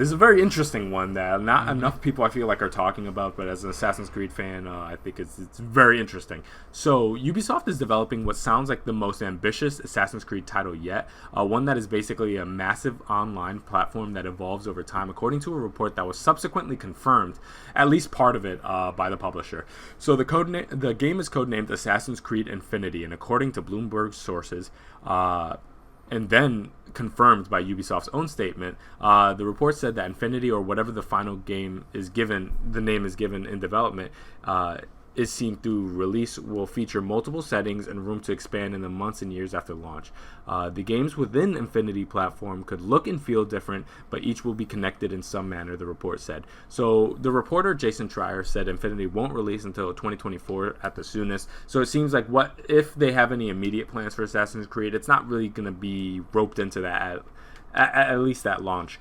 is a very interesting one that not enough people, I feel like, are talking about, but as an Assassin's Creed fan, I think it's very interesting. So Ubisoft is developing what sounds like the most ambitious Assassin's Creed title yet, one that is basically a massive online platform that evolves over time, according to a report that was subsequently confirmed, at least part of it, by the publisher. So the game is codenamed Assassin's Creed Infinity, and according to Bloomberg sources, and then confirmed by Ubisoft's own statement, the report said that Infinity, or whatever the final game is given, the name is given in development, is seen through release, will feature multiple settings and room to expand in the months and years after launch. The games within Infinity platform could look and feel different, but each will be connected in some manner, the report said. So the reporter, Jason Schreier, said Infinity won't release until 2024 at the soonest. So it seems like, what if they have any immediate plans for Assassin's Creed, it's not really going to be roped into that at least at launch.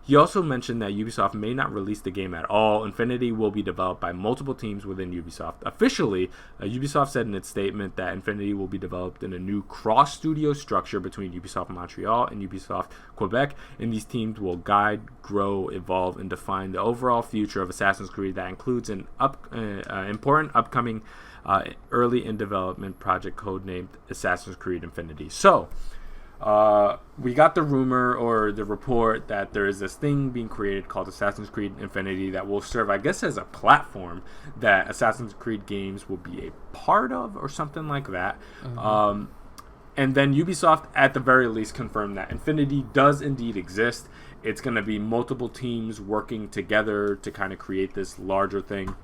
He also mentioned that Ubisoft may not release the game at all. Infinity will be developed by multiple teams within Ubisoft. Officially, Ubisoft said in its statement that Infinity will be developed in a new cross-studio structure between Ubisoft Montreal and Ubisoft Quebec, and these teams will guide, grow, evolve, and define the overall future of Assassin's Creed. That includes an important upcoming early in development project codenamed Assassin's Creed Infinity. So, we got the rumor or the report that there is this thing being created called Assassin's Creed Infinity that will serve, I guess, as a platform that Assassin's Creed games will be a part of, or something like that. And then Ubisoft, at the very least, confirmed that Infinity does indeed exist. It's going to be multiple teams working together to kind of create this larger thing.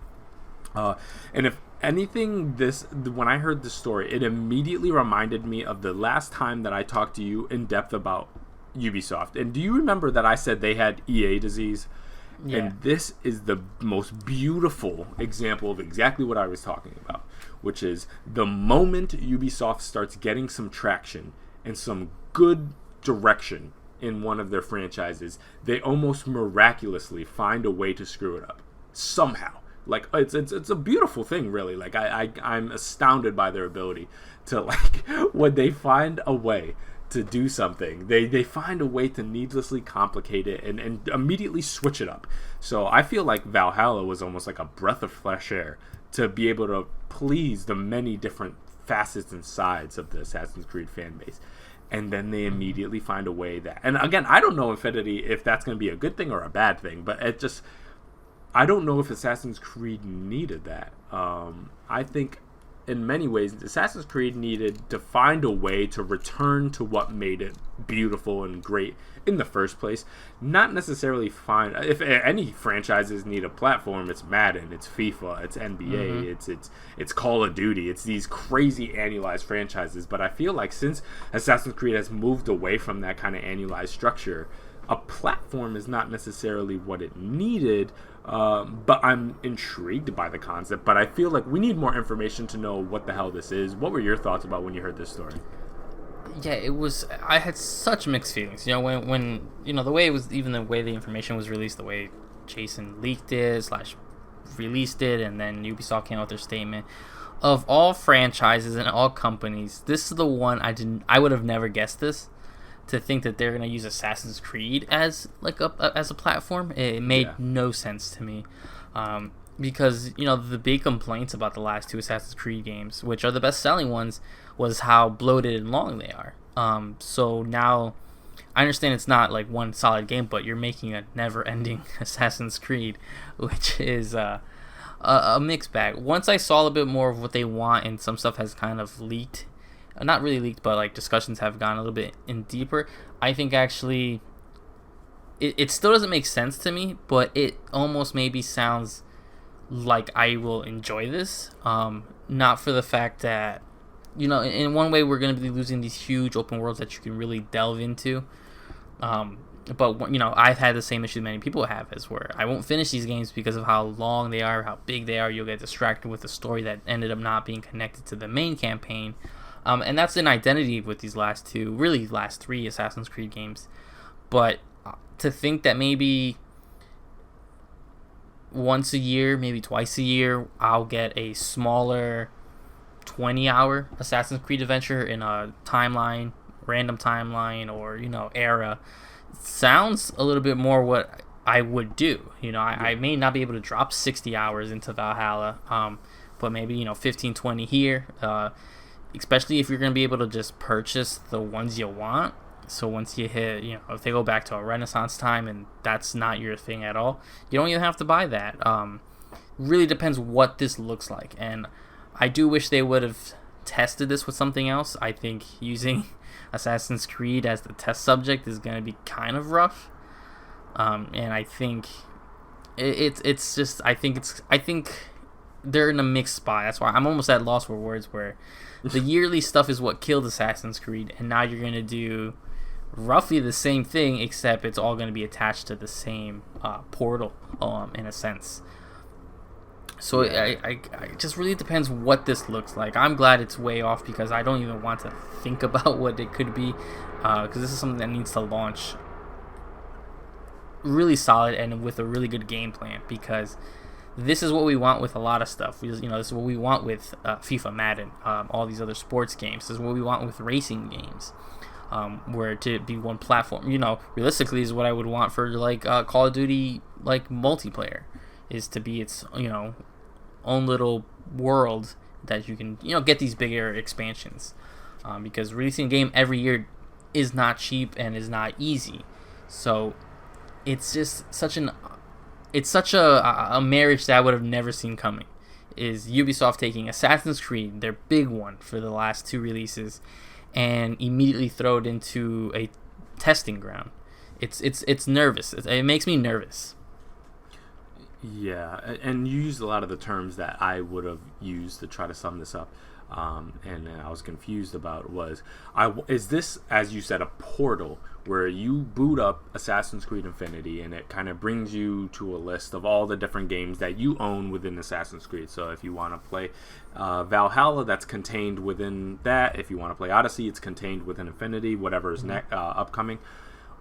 And if anything, when I heard this story, it immediately reminded me of the last time that I talked to you in depth about Ubisoft. And do you remember that I said they had EA disease? Yeah. And this is the most beautiful example of exactly what I was talking about, which is the moment Ubisoft starts getting some traction and some good direction in one of their franchises, they almost miraculously find a way to screw it up somehow. Like, it's a beautiful thing, really. Like, I'm astounded by their ability to, like, when they find a way to do something, they find a way to needlessly complicate it and immediately switch it up. So I feel like Valhalla was almost like a breath of fresh air to be able to please the many different facets and sides of the Assassin's Creed fan base. And then they immediately find a way that... And again, I don't know, Infinity, if that's going to be a good thing or a bad thing, but it just... I don't know if Assassin's Creed needed that. I think in many ways Assassin's Creed needed to find a way to return to what made it beautiful and great in the first place. Not necessarily find... If any franchises need a platform, it's Madden, it's FIFA, it's NBA, it's Call of Duty, it's these crazy annualized franchises. But I feel like since Assassin's Creed has moved away from that kind of annualized structure, a platform is not necessarily what it needed, but I'm intrigued by the concept. But I feel like we need more information to know what the hell this is. What were your thoughts about when you heard this story? Yeah, it was... I had such mixed feelings. You know, when you know, the way it was, even the way the information was released, the way Jason leaked it / released it, and then Ubisoft came out with their statement. Of all franchises and all companies, this is the one I would have never guessed this. To think that they're going to use Assassin's Creed as like as a platform, it made no sense to me, because you know the big complaints about the last two Assassin's Creed games, which are the best selling ones, was how bloated and long they are. So now I understand it's not like one solid game, but you're making a never-ending Assassin's Creed, which is a mixed bag. Once I saw a bit more of what they want, and some stuff has kind of leaked. Not really leaked, but like discussions have gone a little bit in deeper. I think actually it still doesn't make sense to me, but it almost maybe sounds like I will enjoy this. Not for the fact that, you know, in one way we're going to be losing these huge open worlds that you can really delve into. But I've had the same issue many people have, is where I won't finish these games because of how long they are, how big they are. You'll get distracted with a story that ended up not being connected to the main campaign, and that's an identity with these last three Assassin's Creed games. But to think that maybe once a year, maybe twice a year, I'll get a smaller 20-hour Assassin's Creed adventure in a random timeline, or era, sounds a little bit more what I would do. I may not be able to drop 60 hours into Valhalla, but maybe 15, 20 here, especially if you're going to be able to just purchase the ones you want. So once you hit, if they go back to a Renaissance time and that's not your thing at all, you don't even have to buy that. Really depends what this looks like, and I do wish they would have tested this with something else. I think using Assassin's Creed as the test subject is going to be kind of rough, and I think it's just I think they're in a mixed spot. That's why I'm almost at loss for words. Where the yearly stuff is what killed Assassin's Creed, and now you're going to do roughly the same thing, except it's all going to be attached to the same portal, in a sense. So I just really depends what this looks like. I'm glad it's way off because I don't even want to think about what it could be, because this is something that needs to launch really solid and with a really good game plan, because this is what we want with a lot of stuff. This is what we want with FIFA, Madden, all these other sports games. This is what we want with racing games, where to be one platform. Realistically, is what I would want for like Call of Duty, like multiplayer, is to be its own little world that you can get these bigger expansions, because releasing a game every year is not cheap and is not easy. So it's just such a marriage that I would have never seen coming, is Ubisoft taking Assassin's Creed, their big one for the last two releases, and immediately throw it into a testing ground. It's nervous. It makes me nervous. Yeah, and you used a lot of the terms that I would have used to try to sum this up, and I was confused about is this, as you said, a portal where you boot up Assassin's Creed Infinity and it kind of brings you to a list of all the different games that you own within Assassin's Creed. So if you want to play Valhalla, that's contained within that. If you want to play Odyssey, it's contained within Infinity, whatever is upcoming.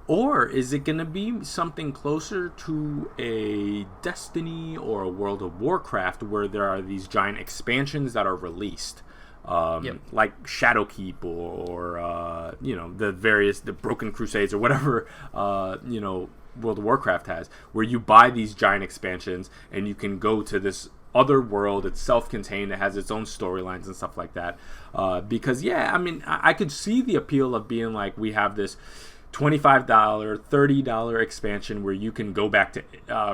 Or is it going to be something closer to a Destiny or a World of Warcraft, where there are these giant expansions that are released, like Shadowkeep or the Broken Crusades or whatever World of Warcraft has, where you buy these giant expansions and you can go to this other world. It's self-contained. It has its own storylines and stuff like that. Because I could see the appeal of being like, we have this $25, $30 expansion where you can go back to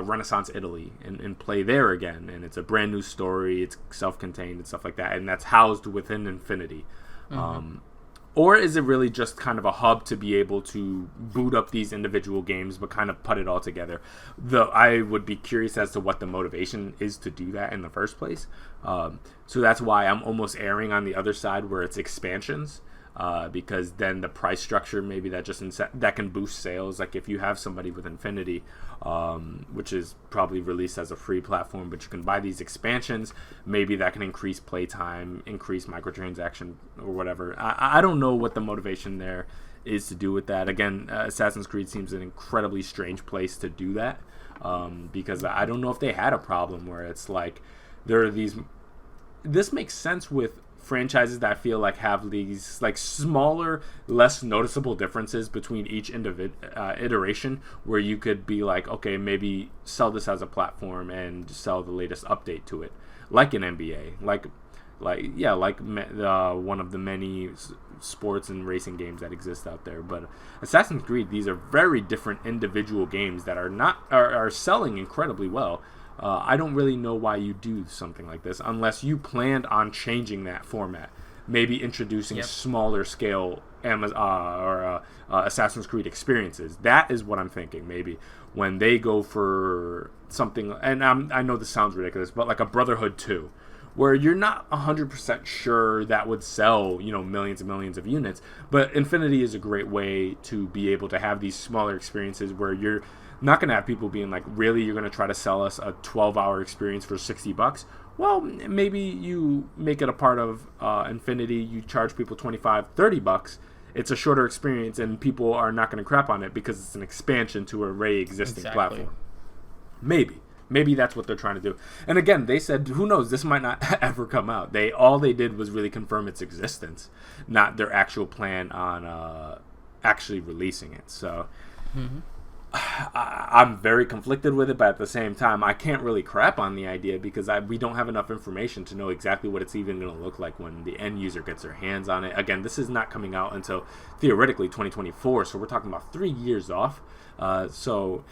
Renaissance Italy and play there again, and it's a brand new story, it's self-contained and stuff like that, and that's housed within Infinity. Or is it really just kind of a hub to be able to boot up these individual games but kind of put it all together? I would be curious as to what the motivation is to do that in the first place. So that's why I'm almost erring on the other side where it's expansions. Because then the price structure, maybe that that can boost sales. Like if you have somebody with Infinity, which is probably released as a free platform, but you can buy these expansions, maybe that can increase playtime, increase microtransaction or whatever. I don't know what the motivation there is to do with that. Again, Assassin's Creed seems an incredibly strange place to do that, because I don't know if they had a problem where it's like there are these. This makes sense with franchises that I feel like have these like smaller, less noticeable differences between each iteration, where you could be like, okay, maybe sell this as a platform and sell the latest update to it, like an NBA, like one of the many sports and racing games that exist out there. But Assassin's Creed, these are very different individual games that are selling incredibly well. I don't really know why you do something like this unless you planned on changing that format, maybe introducing smaller scale Assassin's Creed experiences. That is what I'm thinking. Maybe when they go for something, and I know this sounds ridiculous, but like a Brotherhood 2, where you're not 100% sure that would sell, millions and millions of units. But Infinity is a great way to be able to have these smaller experiences where you're not going to have people being like, really, you're going to try to sell us a 12-hour experience for $60? Well, maybe you make it a part of Infinity, you charge people $25-$30. It's a shorter experience, and people are not going to crap on it because it's an expansion to an already existing platform. Maybe that's what they're trying to do. And again, they said, who knows, this might not ever come out. All they did was really confirm its existence, not their actual plan on actually releasing it. So I'm very conflicted with it, but at the same time, I can't really crap on the idea because we don't have enough information to know exactly what it's even going to look like when the end user gets their hands on it. Again, this is not coming out until theoretically 2024, so we're talking about 3 years off. So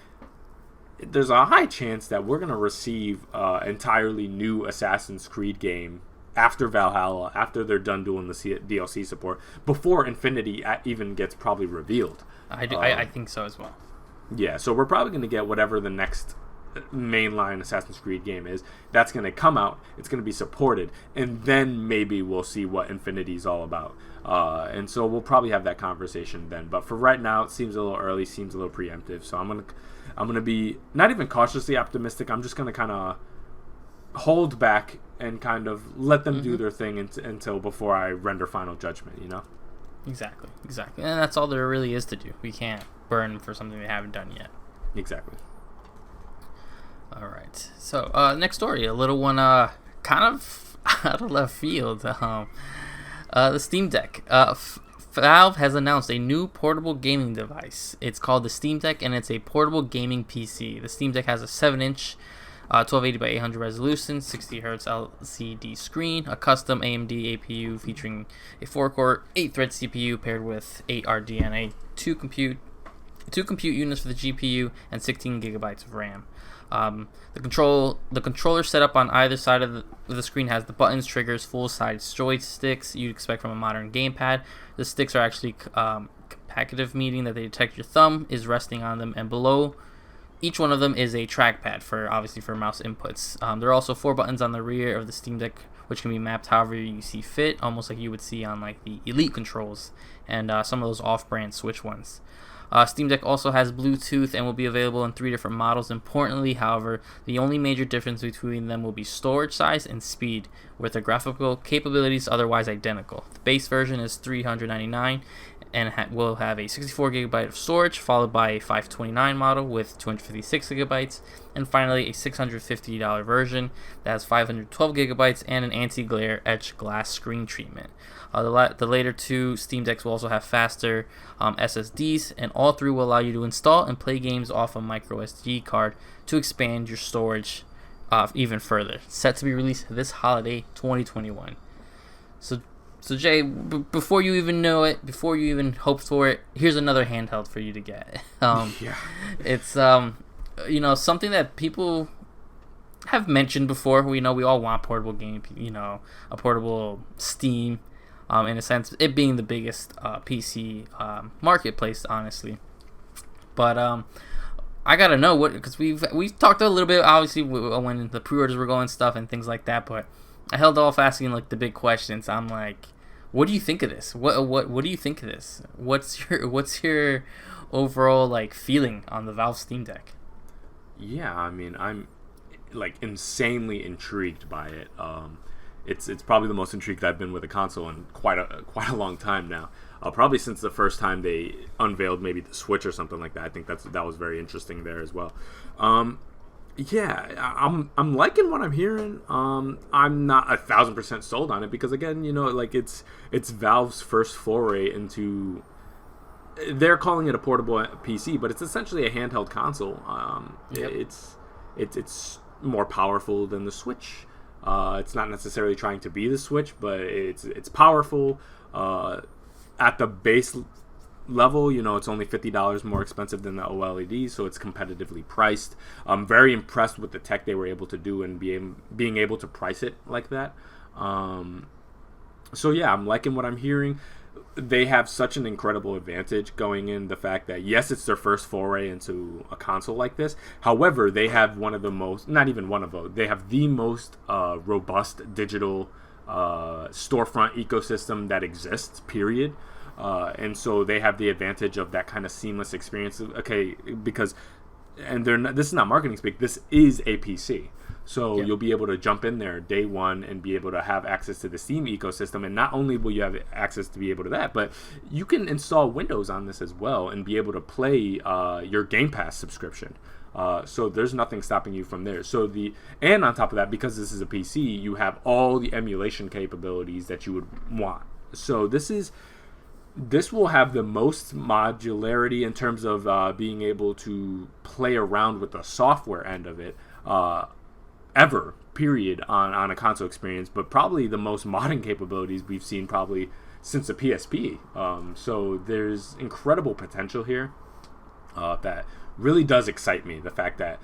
there's a high chance that we're going to receive an entirely new Assassin's Creed game after Valhalla, after they're done doing the DLC support, before Infinity even gets probably revealed. I think so as well. Yeah, so we're probably going to get whatever the next mainline Assassin's Creed game is. That's going to come out. It's going to be supported. And then maybe we'll see what Infinity's all about. And so we'll probably have that conversation then. But for right now, it seems a little early, seems a little preemptive. So I'm going to be not even cautiously optimistic. I'm just going to kind of hold back and kind of let them do their thing until before I render final judgment, Exactly. And that's all there really is to do. We can't burn for something they haven't done yet. Exactly. All right. So, next story, a little one kind of out of left field. The Steam Deck. Valve has announced a new portable gaming device. It's called the Steam Deck, and it's a portable gaming PC. The Steam Deck has a 7-inch 1280 by 800 resolution, 60 Hz LCD screen, a custom AMD APU featuring a 4-core, 8-thread CPU paired with 8 RDNA, two compute units for the GPU, and 16 gigabytes of RAM. The controller set up on either side of the screen has the buttons, triggers, full-size joysticks you'd expect from a modern gamepad. The sticks are actually capacitive, meaning that they detect your thumb is resting on them, and below each one of them is a trackpad for mouse inputs. There are also 4 buttons on the rear of the Steam Deck, which can be mapped however you see fit, almost like you would see on like the Elite controls and some of those off-brand Switch ones. Steam Deck also has Bluetooth and will be available in 3 different models. Importantly, however, the only major difference between them will be storage size and speed, with the graphical capabilities otherwise identical. The base version is $399 and will have a 64 gigabyte of storage, followed by a 529 model with 256 gigabytes, and finally a $650 version that has 512 gigabytes and an anti-glare etched glass screen treatment. The later two Steam Decks will also have faster SSDs, and all 3 will allow you to install and play games off a micro SD card to expand your storage even further. Set to be released this holiday 2021. So Jay, before you even know it, before you even hoped for it, here's another handheld for you to get. Yeah. It's something that people have mentioned before. We know we all want portable game, a portable Steam. In a sense, it being the biggest PC marketplace, honestly. But I gotta know what, because we've talked a little bit, obviously, when the pre-orders were going, stuff and things like that. But I held off asking like the big questions. I'm like, what do you think of this? What do you think of this? What's your overall like feeling on the Valve Steam Deck? Yeah, I mean, I'm like insanely intrigued by it. It's probably the most intrigued I've been with a console in quite a long time now. Probably since the first time they unveiled maybe the Switch or something like that. I think that was very interesting there as well. Yeah, I'm liking what I'm hearing. I'm not 1,000% sold on it because again, like it's Valve's first foray into. They're calling it a portable PC, but it's essentially a handheld console. Yep. It's more powerful than the Switch. It's not necessarily trying to be the Switch, but it's powerful. At the base level, it's only $50 more expensive than the OLED, so it's competitively priced. I'm very impressed with the tech they were able to do and being able to price it like that. So yeah, I'm liking what I'm hearing. they have such an incredible advantage going in the fact that, yes, it's their first foray into a console like this. However, they have one of the most, not even one of them, they have the most robust digital storefront ecosystem that exists, period. And so they have the advantage of that kind of seamless experience. Okay, because, and they're not, this is not marketing speak, this is a PC. So you'll be able to jump in there day one and be able to have access to the Steam ecosystem. And not only will you have access to be able to that, but you can install Windows on this as well and be able to play your Game Pass subscription. So there's nothing stopping you from there. And on top of that, because this is a PC, you have all the emulation capabilities that you would want. So this will have the most modularity in terms of being able to play around with the software end of it. Ever, period, on a console experience, but probably the most modern capabilities we've seen probably since the PSP. So there's incredible potential here that really does excite me. The fact that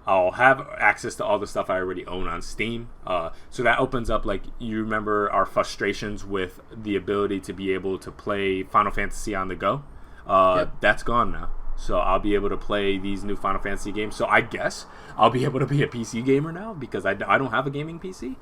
I'll have access to all the stuff I already own on Steam. So that opens up, like, you remember our frustrations with the ability to be able to play Final Fantasy on the go? That's gone now. So I'll be able to play these new Final Fantasy games. So I guess I'll be able to be a PC gamer now because I don't have a gaming PC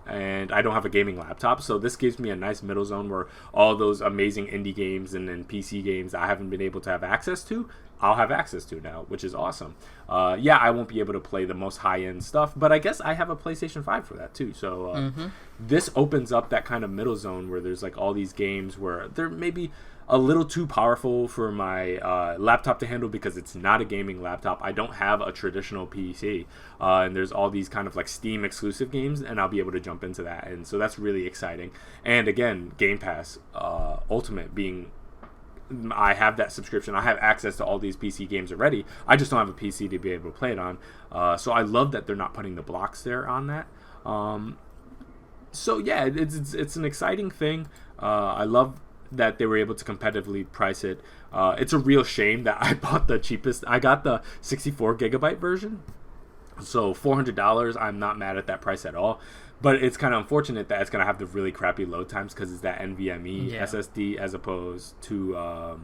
and I don't have a gaming laptop. So this gives me a nice middle zone where all those amazing indie games and PC games I haven't been able to have access to, I'll have access to now, which is awesome. I won't be able to play the most high-end stuff, but I guess I have a PlayStation 5 for that too. So this opens up that kind of middle zone where there's like all these games where they're maybe a little too powerful for my laptop to handle because it's not a gaming laptop. I don't have a traditional PC, and there's all these kind of like Steam exclusive games, and I'll be able to jump into that, and so that's really exciting. And again, Game Pass Ultimate being, I have that subscription. I have access to all these PC games already. I just don't have a PC to be able to play it on. So I love that they're not putting the blocks there on that. So yeah, it's an exciting thing. I love that they were able to competitively price it. It's a real shame that I bought the cheapest. I got the 64 gigabyte version, so $400. I'm not mad at that price at all, but it's kind of unfortunate that it's going to have the really crappy load times because it's that NVMe SSD as opposed to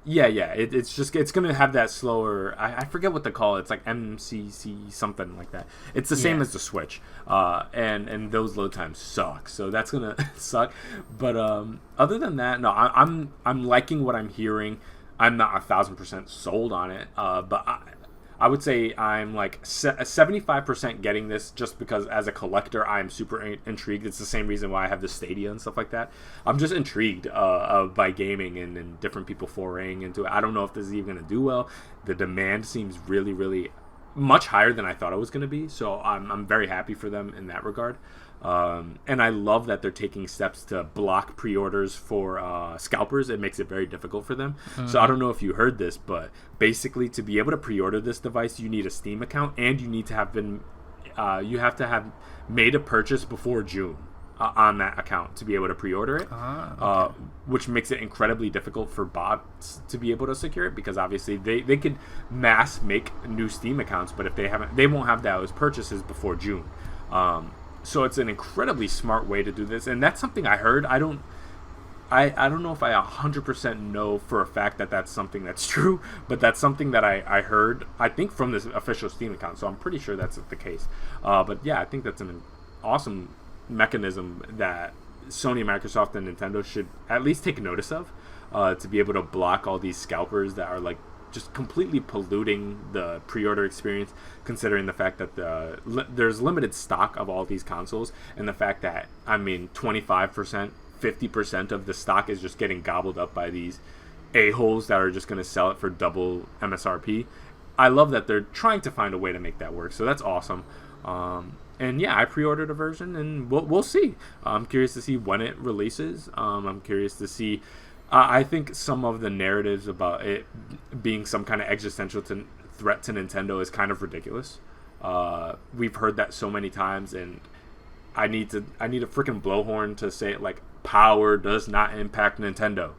it's going to have that slower, I forget what they call it. It's like MCC something like that. It's the same as the Switch, and those load times suck, so that's going to suck. But other than that, no, I'm liking what I'm hearing. I'm not 1,000% sold on it, but I would say I'm like 75% getting this just because as a collector I'm super intrigued. It's the same reason why I have the Stadia and stuff like that. I'm just intrigued by gaming and different people foraying into it. I don't know if this is even going to do well. The demand seems really, really much higher than I thought it was going to be. So I'm very happy for them in that regard. And I love that they're taking steps to block pre-orders for scalpers. It makes it very difficult for them. So I don't know if you heard this, but basically to be able to pre-order this device, you need a Steam account and you need to have you have to have made a purchase before June on that account to be able to pre-order it, which makes it incredibly difficult for bots to be able to secure it because obviously they could mass make new Steam accounts, but if they won't have those purchases before June. So it's an incredibly smart way to do this, and that's something I heard. I don't know if I 100% know for a fact that that's something that's true, but that's something that I heard, I think, from this official Steam account, so I'm pretty sure that's the case. But yeah, I think that's an awesome mechanism that Sony, Microsoft, and Nintendo should at least take notice of, to be able to block all these scalpers that are like just completely polluting the pre-order experience, considering the fact that there's limited stock of all these consoles, and the fact that 25%, 50% of the stock is just getting gobbled up by these a-holes that are just going to sell it for double MSRP. I love that they're trying to find a way to make that work, so that's awesome. And yeah, I pre-ordered a version, and we'll see. I'm curious to see when it releases. I'm curious to see. I think some of the narratives about it being some kind of existential threat to Nintendo is kind of ridiculous. We've heard that so many times, and I need a freaking blowhorn to say it, like, power does not impact Nintendo.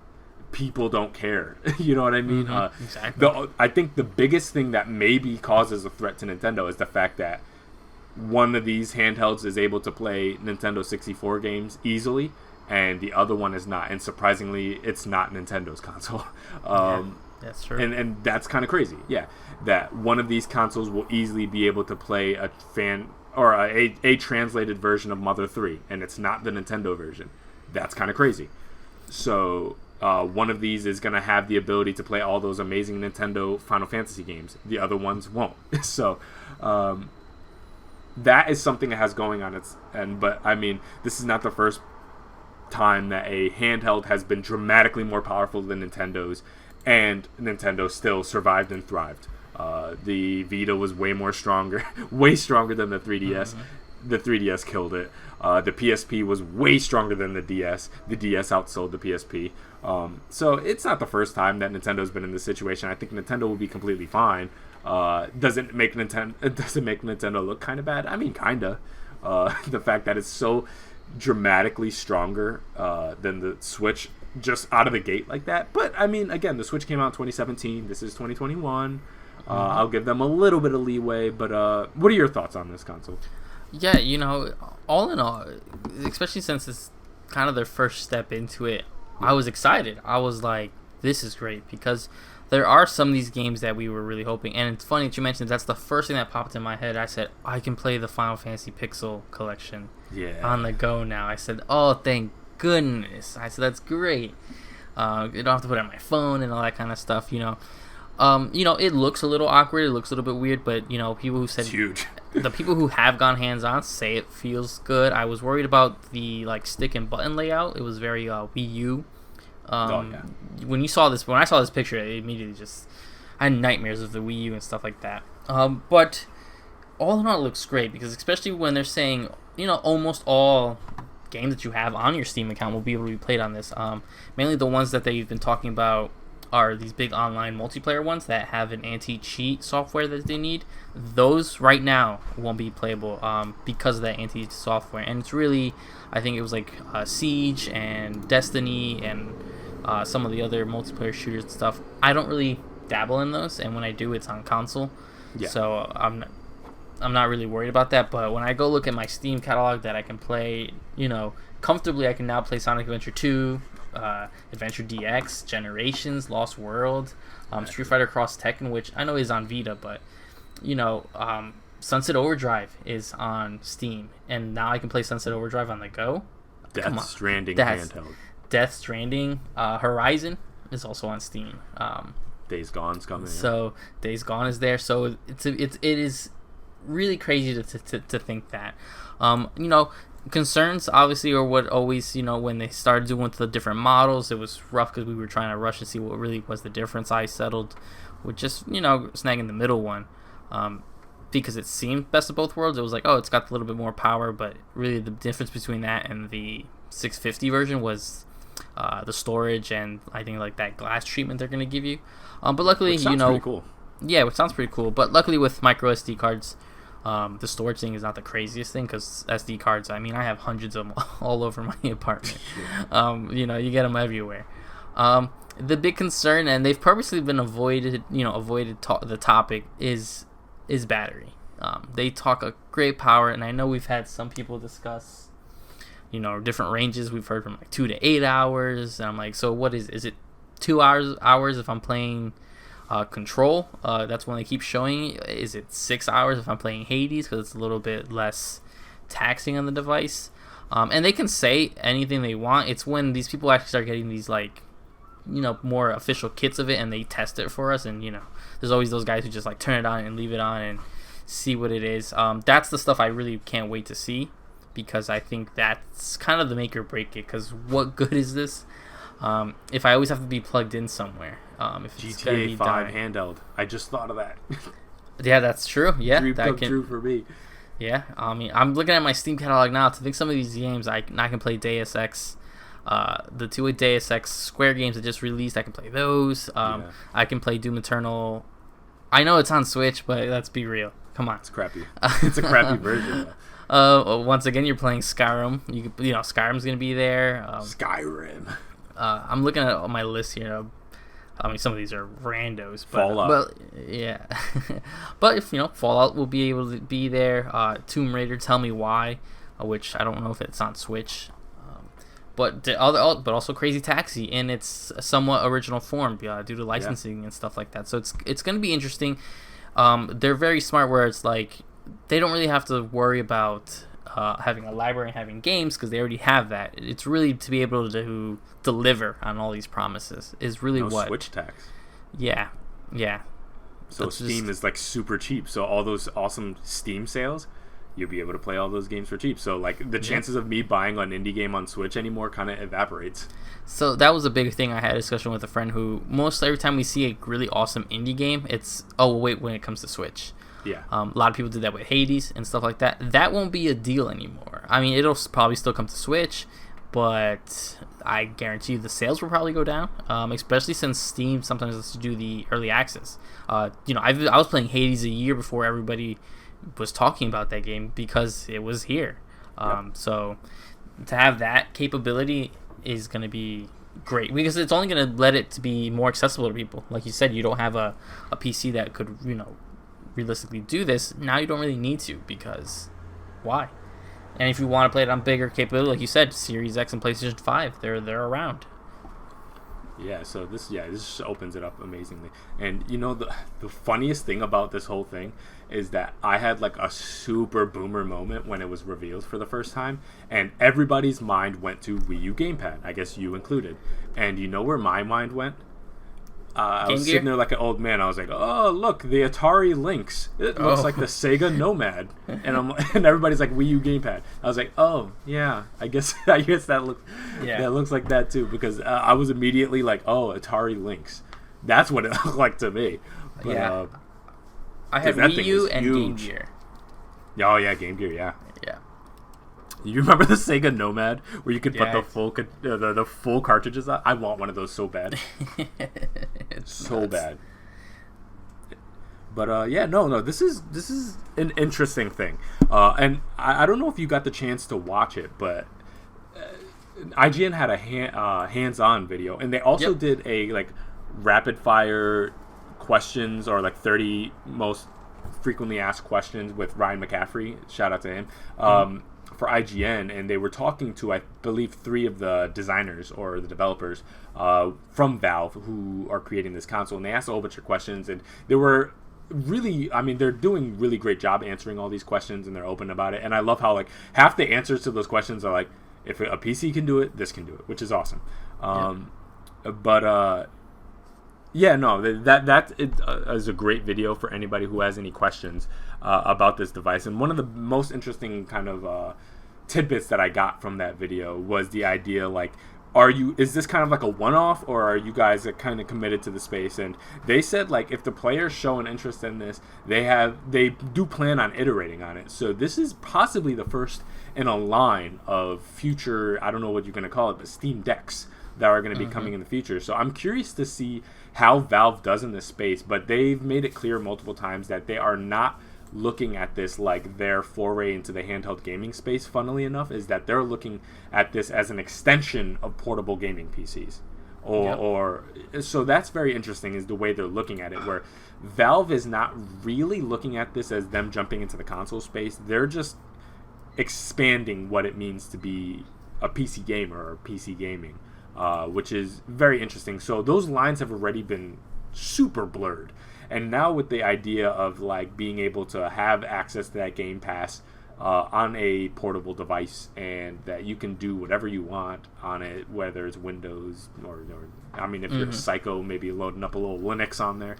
People don't care. You know what I mean? Exactly. I think the biggest thing that maybe causes a threat to Nintendo is the fact that one of these handhelds is able to play Nintendo 64 games easily, and the other one is not. And surprisingly, it's not Nintendo's console. That's true. And that's kind of crazy. Yeah, that one of these consoles will easily be able to play a translated version of Mother 3, and it's not the Nintendo version. That's kind of crazy. So one of these is going to have the ability to play all those amazing Nintendo Final Fantasy games. The other ones won't. So that is something it has going on its end. But, I mean, this is not the first time that a handheld has been dramatically more powerful than Nintendo's, and Nintendo still survived and thrived. The Vita was way stronger than the 3DS. The 3DS killed it. The PSP was way stronger than the DS. The DS outsold the PSP. So it's not the first time that Nintendo's been in this situation. I think Nintendo will be completely fine. Doesn't make Nintendo look kind of bad? I mean, kinda. The fact that it's so dramatically stronger than the Switch just out of the gate like that. But I mean, again, the Switch came out in 2017. This is 2021. I'll give them a little bit of leeway. But what are your thoughts on this console? Yeah, all in all, especially since it's kind of their first step into it, I was excited. I was like, this is great, because there are some of these games that we were really hoping. And it's funny that you mentioned that's the first thing that popped in my head. I said, I can play the Final Fantasy Pixel collection on the go now. I said, oh, thank goodness. I said, that's great. You don't have to put it on my phone and all that kind of stuff, it looks a little awkward. It looks a little bit weird, but, people who said... It's huge. The people who have gone hands-on say it feels good. I was worried about the, stick and button layout. It was very Wii U. When I saw this picture, it immediately I had nightmares of the Wii U and stuff like that. But all in all, it looks great, because especially when they're saying, almost all games that you have on your Steam account will be able to be played on this. Mainly the ones that they've been talking about are these big online multiplayer ones that have an anti-cheat software that they need. Those right now won't be playable because of that anti-cheat software. And it's really, I think it was Siege and Destiny and some of the other multiplayer shooters and stuff. I don't really dabble in those, and when I do, it's on console. Yeah. So I'm not really worried about that. But when I go look at my Steam catalog that I can play, comfortably, I can now play Sonic Adventure 2, Adventure DX, Generations, Lost World, Street Fighter Cross Tekken, which I know is on Vita, but Sunset Overdrive is on Steam, and now I can play Sunset Overdrive on the go. Death Stranding handheld. Death Stranding, Horizon is also on Steam. Days Gone's coming. So Days Gone is there. So it is really crazy to think that. Concerns obviously are what always, when they started doing the different models, it was rough because we were trying to rush to see what really was the difference. I settled with just snagging the middle one, because it seemed best of both worlds. It was like, oh, it's got a little bit more power, but really the difference between that and the 650 version was the storage, and I think that glass treatment they're going to give you. But luckily, which sounds pretty cool. Yeah, which sounds pretty cool. But luckily with micro SD cards, the storage thing is not the craziest thing, because SD cards, I have hundreds of them all over my apartment. You get them everywhere. The big concern, and they've purposely been avoided the topic, is battery. They talk a great power, and I know we've had some people discuss, different ranges. We've heard from 2 to 8 hours, and I'm like, so what is it 2 hours if I'm playing Control? That's when they keep showing. Is it 6 hours if I'm playing Hades, because it's a little bit less taxing on the device? And they can say anything they want. It's when these people actually start getting these more official kits of it, and they test it for us, and there's always those guys who just turn it on and leave it on and see what it is. That's the stuff I really can't wait to see, because I think that's kind of the make or break it, because what good is this if I always have to be plugged in somewhere? If it's GTA 5 handheld. I just thought of that. Yeah, that's true. Yeah, dream come true for me. Yeah, I'm looking at my Steam catalog now to think some of these games I can play. Deus Ex, the 2 Deus Ex Square games that just released, I can play those. I can play Doom Eternal. I know it's on Switch, but let's be real. Come on, it's crappy. It's a crappy version. Once again, you're playing Skyrim. Skyrim's gonna be there. Skyrim. I'm looking at my list here. I mean, some of these are randos, but Fallout. yeah. But if Fallout will be able to be there. Tomb Raider, Tell Me Why, which I don't know if it's on Switch. But but also Crazy Taxi in its somewhat original form due to licensing and stuff like that. So it's going to be interesting. They're very smart where it's like they don't really have to worry about having a library and having games because they already have that. It's really to be able to deliver on all these promises is really what Switch tax. Yeah. So that's Steam is like super cheap. So all those awesome Steam sales, you'll be able to play all those games for cheap. So like the chances of me buying an indie game on Switch anymore kind of evaporates. So that was a big thing. I had a discussion with a friend who most every time we see a really awesome indie game, it's when it comes to Switch. Yeah. A lot of people did that with Hades and stuff like that. That won't be a deal anymore. I mean, it'll probably still come to Switch, but I guarantee you the sales will probably go down, especially since Steam sometimes lets you do the early access. I was playing Hades a year before everybody was talking about that game because it was here. So to have that capability is going to be great because it's only going to let it to be more accessible to people. Like you said, you don't have a PC that could, realistically do this. Now you don't really need to because why? And if you want to play it on bigger capability, like you said, Series X and PlayStation 5, they're around. Yeah, so this just opens it up amazingly. And the funniest thing about this whole thing is that I had like a super boomer moment when it was revealed for the first time, and everybody's mind went to Wii U gamepad, I guess you included. And you know where my mind went? I was sitting there like an old man. I was like, "Oh, look, the Atari Lynx. It looks like the Sega Nomad." And everybody's like, "Wii U gamepad." I was like, "Oh, yeah. I guess that looks like that too." Because I was immediately like, "Oh, Atari Lynx. That's what it looked like to me." But, yeah. I had Wii U and Game Gear. Oh yeah, Game Gear. Yeah. Yeah. You remember the Sega Nomad where you could put the full cartridges on? I want one of those so bad. So nuts. Bad. But no, this is an interesting thing. And I don't know if you got the chance to watch it, but IGN had a hands-on video, and they also did a like rapid fire questions or like 30 most frequently asked questions with Ryan McCaffrey. Shout out to him. For IGN, and they were talking to, I believe, 3 of the designers or the developers from Valve who are creating this console, and they asked a whole bunch of questions, and they were really, they're doing really great job answering all these questions, and they're open about it, and I love how, like, half the answers to those questions are like, if a PC can do it, this can do it, which is awesome. But that is a great video for anybody who has any questions about this device. And one of the most interesting kind of tidbits that I got from that video was the idea, like, is this kind of like a one-off, or are you guys kind of committed to the space? And they said, like, if the players show an interest in this, they do plan on iterating on it. So this is possibly the first in a line of future, I don't know what you're going to call it, but Steam Decks that are going to be coming in the future. So I'm curious to see how Valve does in this space, but they've made it clear multiple times that they are not looking at this like their foray into the handheld gaming space. Funnily enough, is that they're looking at this as an extension of portable gaming PCs. So that's very interesting, is the way they're looking at it, where Valve is not really looking at this as them jumping into the console space. They're just expanding what it means to be a PC gamer or PC gaming. Which is very interesting. So those lines have already been super blurred, and now with the idea of like being able to have access to that Game Pass on a portable device, and that you can do whatever you want on it, whether it's Windows or if you're a psycho, maybe loading up a little Linux on there.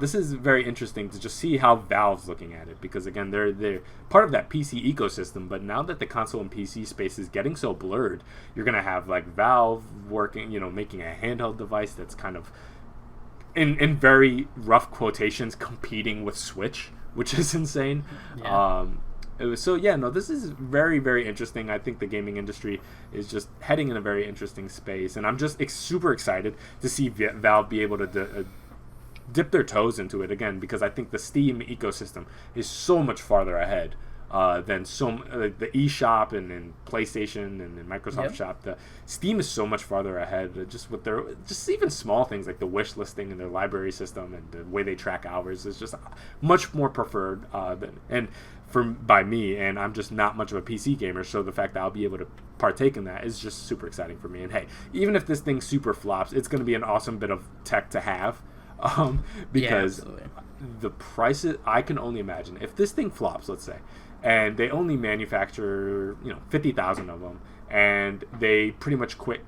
This is very interesting to just see how Valve's looking at it, because again, they're part of that PC ecosystem, but now that the console and PC space is getting so blurred, you're going to have like Valve working, making a handheld device that's kind of in very rough quotations competing with Switch, which is insane. This is very, very interesting. I think the gaming industry is just heading in a very interesting space, and I'm just super excited to see Valve be able to dip their toes into it again, because I think the Steam ecosystem is so much farther ahead than the eShop and then PlayStation and then Microsoft Shop. The Steam is so much farther ahead, just with their just even small things like the wish listing and their library system and the way they track hours is just much more preferred by me. And I'm just not much of a PC gamer, so the fact that I'll be able to partake in that is just super exciting for me. And hey, even if this thing super flops, it's going to be an awesome bit of tech to have, because the prices, I can only imagine if this thing flops, let's say, and they only manufacture 50,000 of them, and they pretty much quit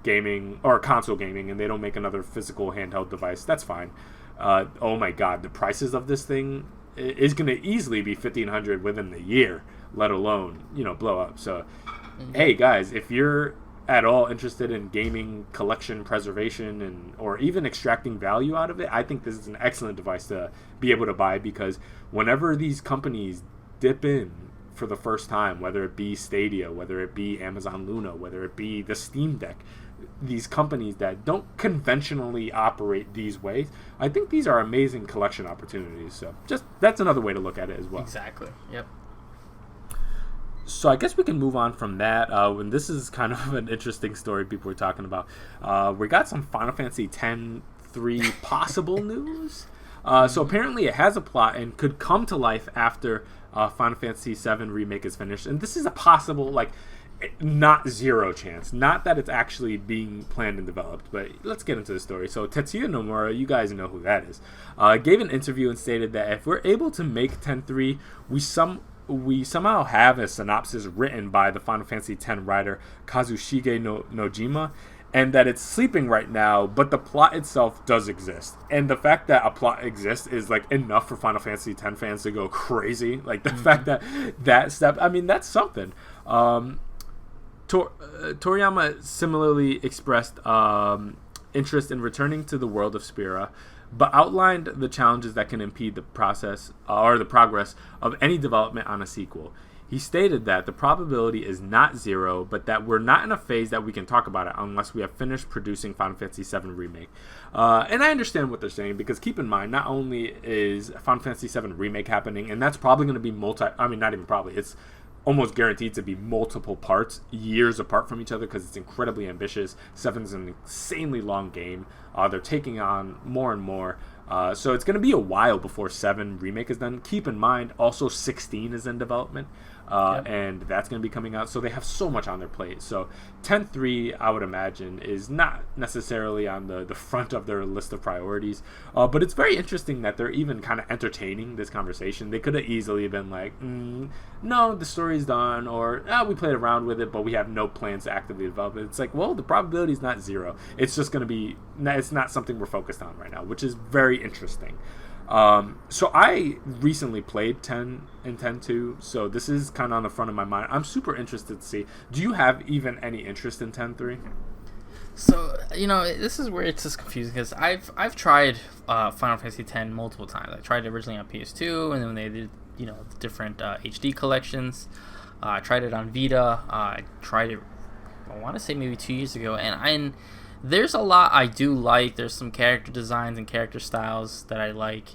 gaming or console gaming, and they don't make another physical handheld device. That's fine. Oh my God, the prices of this thing is going to easily be $1,500 within the year, let alone blow up. So, hey guys, if you're at all interested in gaming collection preservation or even extracting value out of it, I think this is an excellent device to be able to buy, because whenever these companies dip in for the first time, whether it be Stadia, whether it be Amazon Luna, whether it be the Steam Deck, these companies that don't conventionally operate these ways, I think these are amazing collection opportunities. So just that's another way to look at it as well. Exactly. Yep. So I guess we can move on from that. And this is kind of an interesting story people were talking about. We got some Final Fantasy X-3 possible news. So apparently it has a plot and could come to life after Final Fantasy VII Remake is finished. And this is a possible, not zero chance. Not that it's actually being planned and developed, but let's get into the story. So Tetsuya Nomura, you guys know who that is, gave an interview and stated that if we're able to make X-3, we somehow have a synopsis written by the Final Fantasy X writer Kazushige Nojima, and that it's sleeping right now, but the plot itself does exist. And the fact that a plot exists is enough for Final Fantasy X fans to go crazy. The fact that step, I mean, that's something. Toriyama similarly expressed interest in returning to the world of Spira, but outlined the challenges that can impede the process or the progress of any development on a sequel. He stated that the probability is not zero, but that we're not in a phase that we can talk about it unless we have finished producing Final Fantasy VII Remake. And I understand what they're saying, because keep in mind, not only is Final Fantasy VII Remake happening, and that's probably going to be not even probably, it's almost guaranteed to be multiple parts, years apart from each other, because it's incredibly ambitious. 7's an insanely long game. They're taking on more and more. So it's going to be a while before 7 Remake is done. Keep in mind, also 16 is in development. And that's going to be coming out. So they have so much on their plate. So X-3, I would imagine, is not necessarily on the front of their list of priorities. But it's very interesting that they're even kind of entertaining this conversation. They could have easily been like, no, the story's done, or we played around with it, but we have no plans to actively develop it. It's like, well, the probability is not zero. It's just going to be, it's not something we're focused on right now, which is very interesting. So I recently played 10 and 10-2, so this is kind of on the front of my mind. I'm super interested to see. Do you have even any interest in 10-3? So, this is where it's just confusing, because I've tried Final Fantasy X multiple times. I tried it originally on PS2, and then they did, the different HD collections. I tried it on Vita. I tried it, I want to say maybe 2 years ago, and there's a lot I do like. There's some character designs and character styles that I like.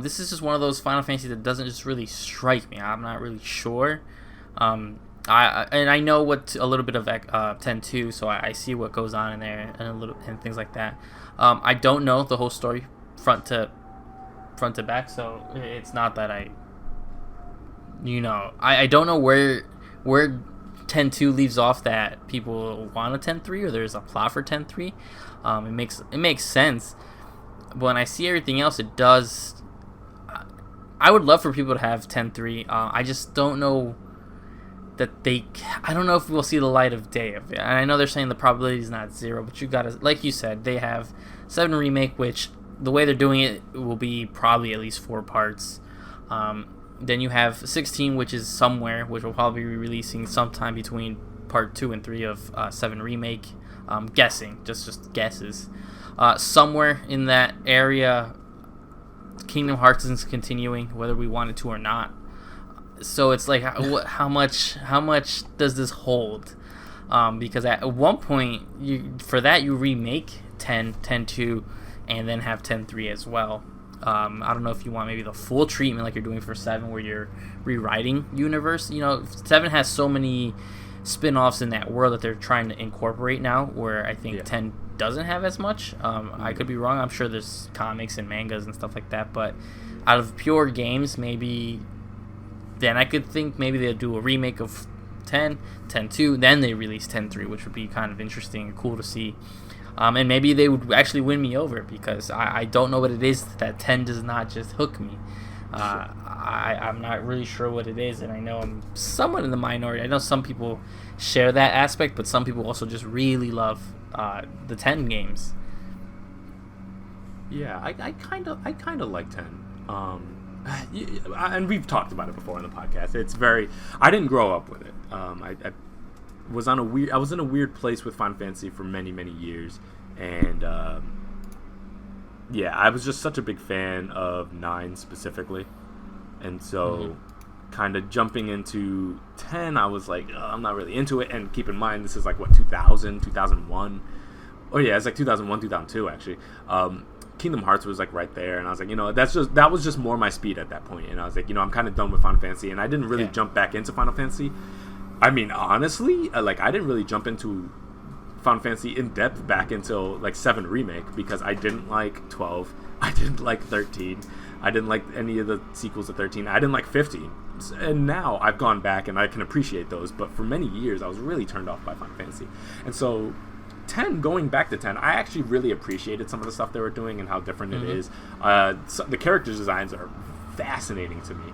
This is just one of those Final Fantasy that doesn't just really strike me. I'm not really sure. I know what a little bit of 10-2, so I see what goes on in there and things like that. I don't know the whole story front to back, so it's not that I don't know where 10-2 leaves off that people want a 10-3, or there's a plot for 10-3. It makes sense, but when I see everything else, it does. I would love for people to have 10-3. I just don't know that I don't know if we'll see the light of day of it. And I know they're saying the probability is not zero, but you gotta, like you said, they have 7 Remake, which the way they're doing it will be probably at least 4 parts. Then you have 16, which is somewhere, which will probably be releasing sometime between part 2 and 3 of 7 Remake. Guessing, just guesses. Somewhere in that area, Kingdom Hearts is continuing, whether we want it to or not. So it's like, how much does this hold? Because at one point, you remake 10-2, and then have 10-3 as well. I don't know if you want maybe the full treatment like you're doing for 7, where you're rewriting universe. 7 has so many spin-offs in that world that they're trying to incorporate now, where I think 10 doesn't have as much. I could be wrong. I'm sure there's comics and mangas and stuff like that, but out of pure games, maybe then I could think maybe they'll do a remake of 10, 10-2, then they release 10-3, which would be kind of interesting and cool to see. And maybe they would actually win me over, because I don't know what it is that 10 does not just hook me. I'm not really sure what it is, and I know I'm somewhat in the minority. I know some people share that aspect, but some people also just really love the 10 games. Yeah, I kind of like 10. And we've talked about it before on the podcast. It's very. I didn't grow up with it. I was in a weird place with Final Fantasy for many years, and I was just such a big fan of 9 specifically, and so kind of jumping into 10, I was like, I'm not really into it. And keep in mind, this is like 2000, 2001. Oh yeah, it's like 2001, 2002 actually. Kingdom Hearts was like right there, and I was like, that was just more my speed at that point, and I was like, I'm kind of done with Final Fantasy, and I didn't really jump back into Final Fantasy. I mean, honestly, I didn't really jump into Final Fantasy in depth back until 7 Remake, because I didn't like 12, I didn't like 13, I didn't like any of the sequels to 13, I didn't like 15, and now I've gone back and I can appreciate those, but for many years I was really turned off by Final Fantasy, and so 10, going back to 10, I actually really appreciated some of the stuff they were doing and how different it is. The character designs are fascinating to me.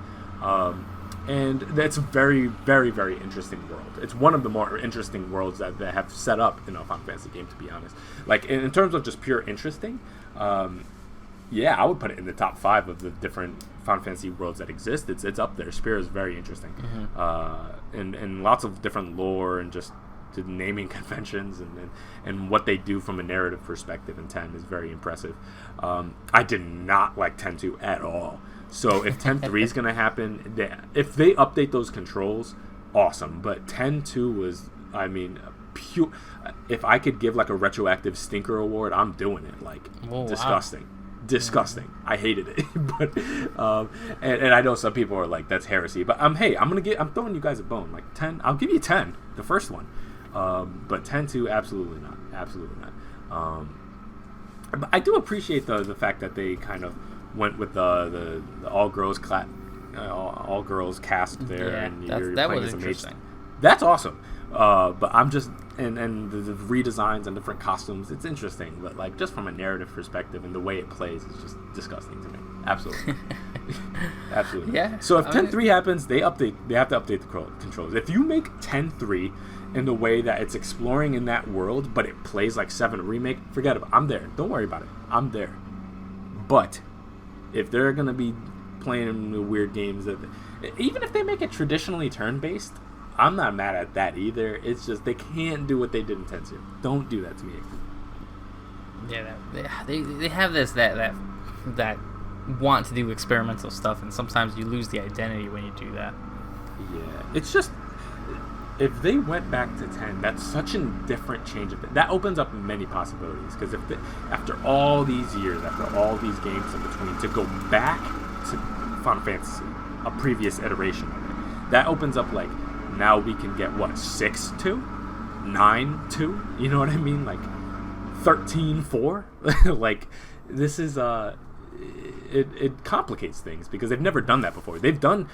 And it's a very, very, very interesting world. It's one of the more interesting worlds that they have set up in a Final Fantasy game, to be honest. In terms of just pure interesting, I would put it in the top 5 of the different Final Fantasy worlds that exist. It's up there. Spira is very interesting. And lots of different lore and just the naming conventions and what they do from a narrative perspective in 10 is very impressive. I did not like 10-2 at all. So if 10-3 is going to happen, if they update those controls, awesome. But 10-2 was, pure. If I could give a retroactive stinker award, I'm doing it. Disgusting. Wow. Disgusting. I hated it. But and I know some people are like, that's heresy. But I'm throwing you guys a bone. 10, I'll give you 10, the first one. But 10-2, absolutely not. But I do appreciate the fact that they kind of went with the all girls cast there, and you're that playing was as a interesting. mage. That's awesome. But I'm just and the redesigns and different costumes. It's interesting, but just from a narrative perspective and the way it plays, it's just disgusting to me. Absolutely. Absolutely. Yeah. So if 10-3 happens, they have to update the controls. If you make 10-3 in the way that it's exploring in that world, but it plays like 7 Remake, forget about it. I'm there. Don't worry about it. I'm there. But if they're going to be playing the weird games, even if they make it traditionally turn-based, I'm not mad at that either. It's just they can't do what they did in 10-2. Don't do that to me. Yeah, they have this that want to do experimental stuff, and sometimes you lose the identity when you do that. Yeah, it's just, if they went back to 10, that's such a different change of it. That opens up many possibilities, because after all these years, after all these games in between, to go back to Final Fantasy, a previous iteration of it, that opens up now we can get 6-2, 9-2, you know what I mean? 13-4. This is it complicates things, because they've never done that before. They've done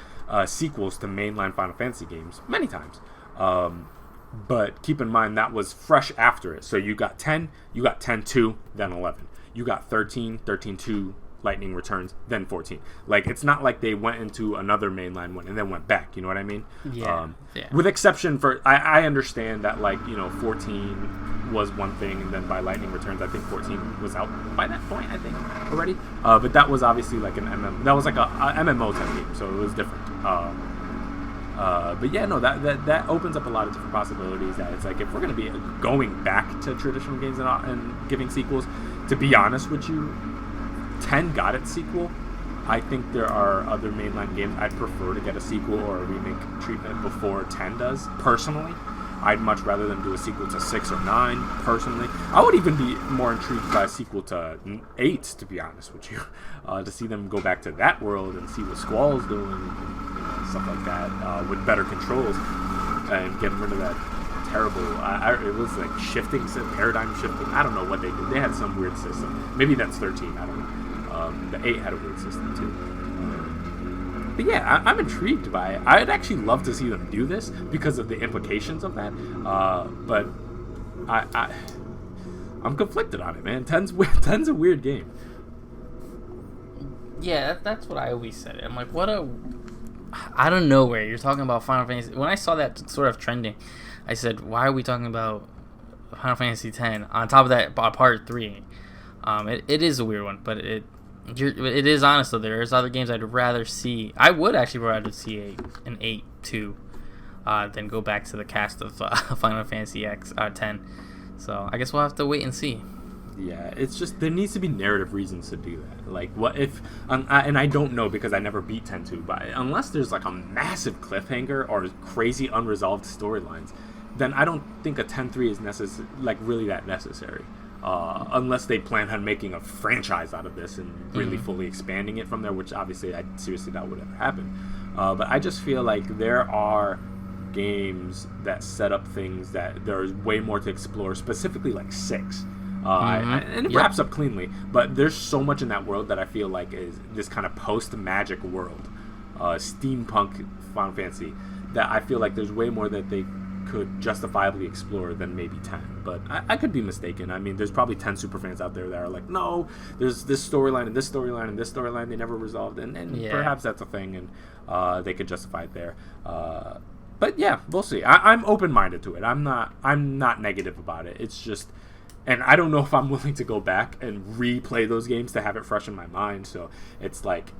sequels to mainline Final Fantasy games many times. But keep in mind that was fresh after it. So you got 10, you got 10-2, then 11. You got 13, 13-2, Lightning Returns, then 14. It's not like they went into another mainline one and then went back. You know what I mean? Yeah. With exception for, I understand that 14 was one thing, and then by Lightning Returns, I think 14 was out by that point, I think, already. But that was obviously an MMO. That was a MMO type game, so it was different. But yeah, no, that opens up a lot of different possibilities. That it's if we're going to be going back to traditional games and giving sequels, to be honest with you, 10 got its sequel. I think there are other mainline games I'd prefer to get a sequel or a remake treatment before 10 does, personally. I'd much rather them do a sequel to 6 or 9, personally. I would even be more intrigued by a sequel to 8, to be honest with you. To see them go back to that world and see what Squall's doing and stuff like that, with better controls and getting rid of that terrible, it was like shifting, paradigm shifting. I don't know what they did. They had some weird system. Maybe that's 13, I don't know. The 8 had a weird system too. But yeah, I'm intrigued by it. I'd actually love to see them do this because of the implications of that. But I'm conflicted on it, man. 10's a weird game. Yeah, that's what I always said. I'm like, I don't know where you're talking about Final Fantasy. When I saw that sort of trending, I said, why are we talking about Final Fantasy X? On top of that, part 3. It is a weird one, but it is honest, though. There's other games I'd rather see. I would actually rather see an 8-2 than go back to the cast of Final Fantasy X 10. So I guess we'll have to wait and see. Yeah, it's just there needs to be narrative reasons to do that. Like, what if, and I don't know because I never beat 10-2, but unless there's like a massive cliffhanger or crazy unresolved storylines, then I don't think a 10-3 is really that necessary. Unless they plan on making a franchise out of this and really fully expanding it from there, which obviously I seriously doubt would ever happen. But I just feel like there are games that set up things that there's way more to explore, specifically like 6. And it wraps up cleanly, but there's so much in that world that I feel like is this kind of post-magic world, steampunk Final Fantasy, that I feel like there's way more that they could justifiably explore than maybe 10. But I could be mistaken. I mean, there's probably 10 superfans out there that are like, no, there's this storyline and this storyline and this storyline they never resolved, and perhaps that's a thing, and they could justify it there. But yeah, we'll see. I'm open-minded to it. I'm not negative about it. It's just, and I don't know if I'm willing to go back and replay those games to have it fresh in my mind. So it's like,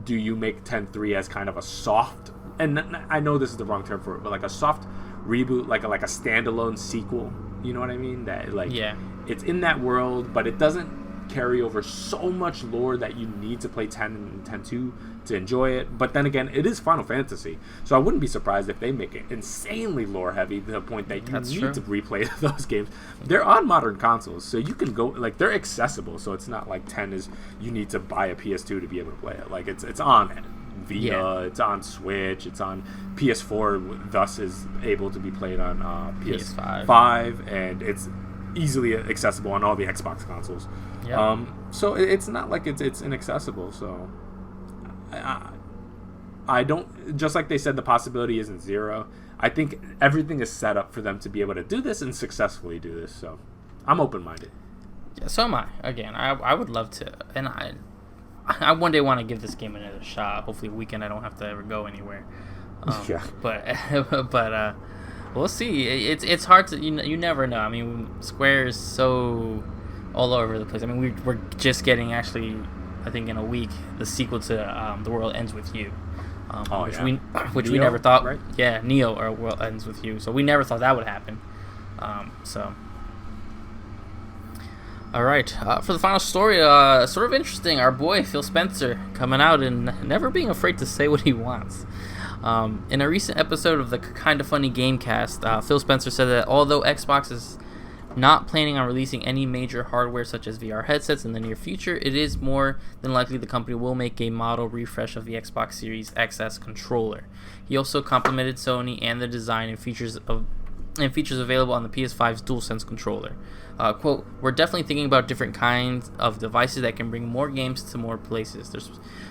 do you make 10-3 as kind of a soft, and I know this is the wrong term for it, but like a soft reboot, like a standalone sequel? You know what I mean? That it's in that world, but it doesn't carry over so much lore that you need to play 10 and 10-2 to enjoy it. But then again, it is Final Fantasy, so I wouldn't be surprised if they make it insanely lore heavy to the point that you need to replay those games. They're on modern consoles, so you can go, like, they're accessible, so it's not like 10 is you need to buy a PS2 to be able to play it. Like, it's on Vita, it's on Switch, it's on PS4, thus is able to be played on PS5, and it's easily accessible on all the Xbox consoles. So it's not like it's inaccessible. So I don't, just like they said, the possibility isn't zero. I think everything is set up for them to be able to do this and successfully do this. So I'm open-minded. Yeah, so am I. Again, I would love to, and I one day want to give this game another shot. Hopefully, weekend I don't have to ever go anywhere. But we'll see. It's hard to, you never know. I mean, Square is so all over the place. I mean, we're just getting, actually, I think in a week, the sequel to The World Ends With You, which Neo, we never thought. Right? Yeah, Neo or World Ends With You. So we never thought that would happen. All right, for the final story, sort of interesting. Our boy Phil Spencer coming out and never being afraid to say what he wants. In a recent episode of the Kinda Funny Gamecast, Phil Spencer said that although Xbox is not planning on releasing any major hardware such as VR headsets in the near future, it is more than likely the company will make a model refresh of the Xbox Series XS controller. He also complimented Sony and the design and features available on the PS5's DualSense controller. Quote, "We're definitely thinking about different kinds of devices that can bring more games to more places.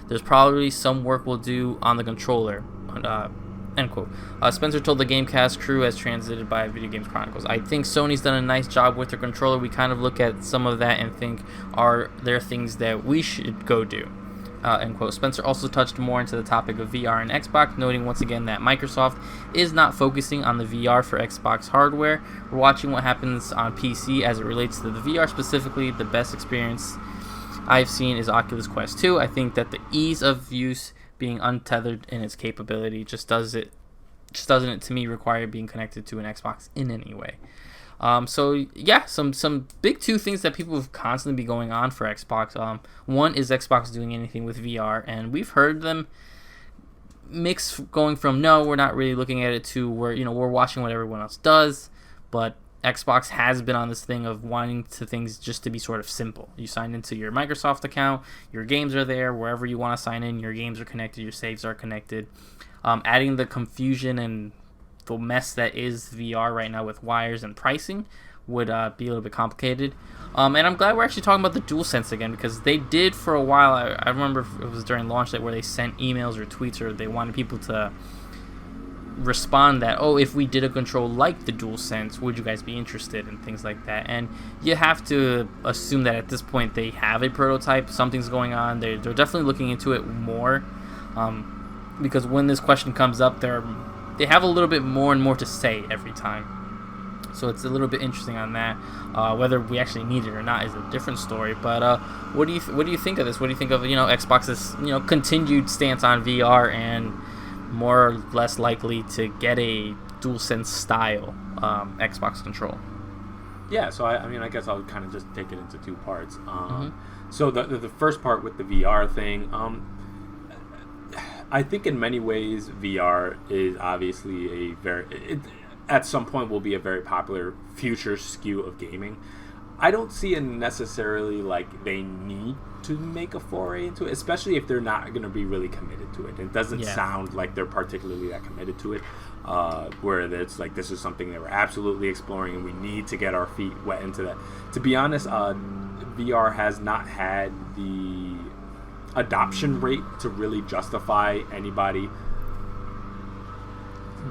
There's probably some work we'll do on the controller." End quote. Spencer told the Gamecast crew as translated by Video Games Chronicles, "I think Sony's done a nice job with their controller. We kind of look at some of that and think, are there things that we should go do?" End quote. Spencer also touched more into the topic of VR and Xbox, noting once again that Microsoft is not focusing on the VR for Xbox hardware. We're watching what happens on PC as it relates to the VR specifically. The best experience I've seen is Oculus Quest 2. I think that the ease of use, being untethered in its capability, just doesn't it to me require being connected to an Xbox in any way. So yeah, some big two things that people have constantly be going on for Xbox. One is Xbox doing anything with VR, and we've heard them mix going from no, we're not really looking at it to we're watching what everyone else does, but Xbox has been on this thing of wanting things just to be sort of simple. You sign into your Microsoft account, your games are there. Wherever you want to sign in, your games are connected, your saves are connected. Adding the confusion and the mess that is VR right now with wires and pricing would be a little bit complicated. And I'm glad we're actually talking about the DualSense again, because they did for a while. I remember it was during launch day where they sent emails or tweets, or they wanted people to respond that, if we did a control like the DualSense, would you guys be interested, and things like that. And you have to assume that at this point they have a prototype, something's going on. They're definitely looking into it more, because when this question comes up, they have a little bit more and more to say every time. So it's a little bit interesting on that. Whether we actually need it or not is a different story. But what do you think of this? What do you think of Xbox's continued stance on VR and more or less likely to get a DualSense style Xbox control? Yeah, so I guess I'll kind of just take it into two parts. So the first part with the VR thing, I think in many ways VR is obviously at some point will be a very popular future SKU of gaming. I don't see it necessarily like they need to make a foray into it, especially if they're not going to be really committed to it. It doesn't sound like they're particularly that committed to it, where it's like this is something that we're absolutely exploring and we need to get our feet wet into that. To be honest, VR has not had the adoption rate to really justify anybody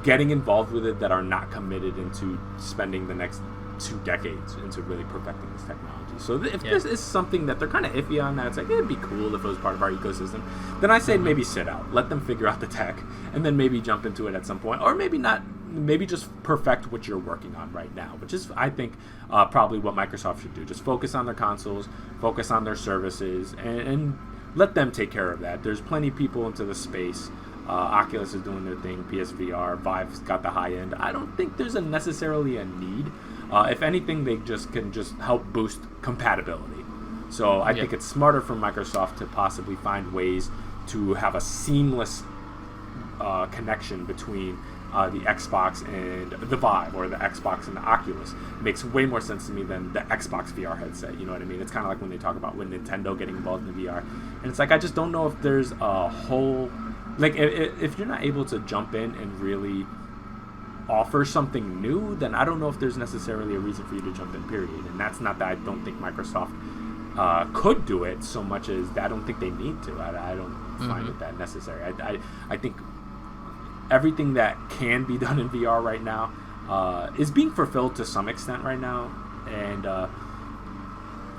getting involved with it that are not committed into spending the next 2 decades into really perfecting this technology. So if this is something that they're kind of iffy on, that it's like it'd be cool if it was part of our ecosystem, then I say maybe sit out, let them figure out the tech, and then maybe jump into it at some point, or maybe not, maybe just perfect what you're working on right now, which is I think probably what Microsoft should do. Just focus on their consoles, focus on their services, and let them take care of that. There's plenty of people into the space. Oculus is doing their thing, PSVR, Vive's got the high end. I don't think there's necessarily a need. If anything, they can help boost compatibility. So I think it's smarter for Microsoft to possibly find ways to have a seamless connection between the Xbox and the Vive, or the Xbox and the Oculus. It makes way more sense to me than the Xbox VR headset. You know what I mean? It's kind of like when they talk about when Nintendo getting involved in the VR. And it's like, I just don't know if there's a whole... Like, if you're not able to jump in and really offer something new, then I don't know if there's necessarily a reason for you to jump in, period. And that's not that I don't think Microsoft could do it so much as that I don't think they need to. I don't find it that necessary. I think everything that can be done in VR right now is being fulfilled to some extent right now. And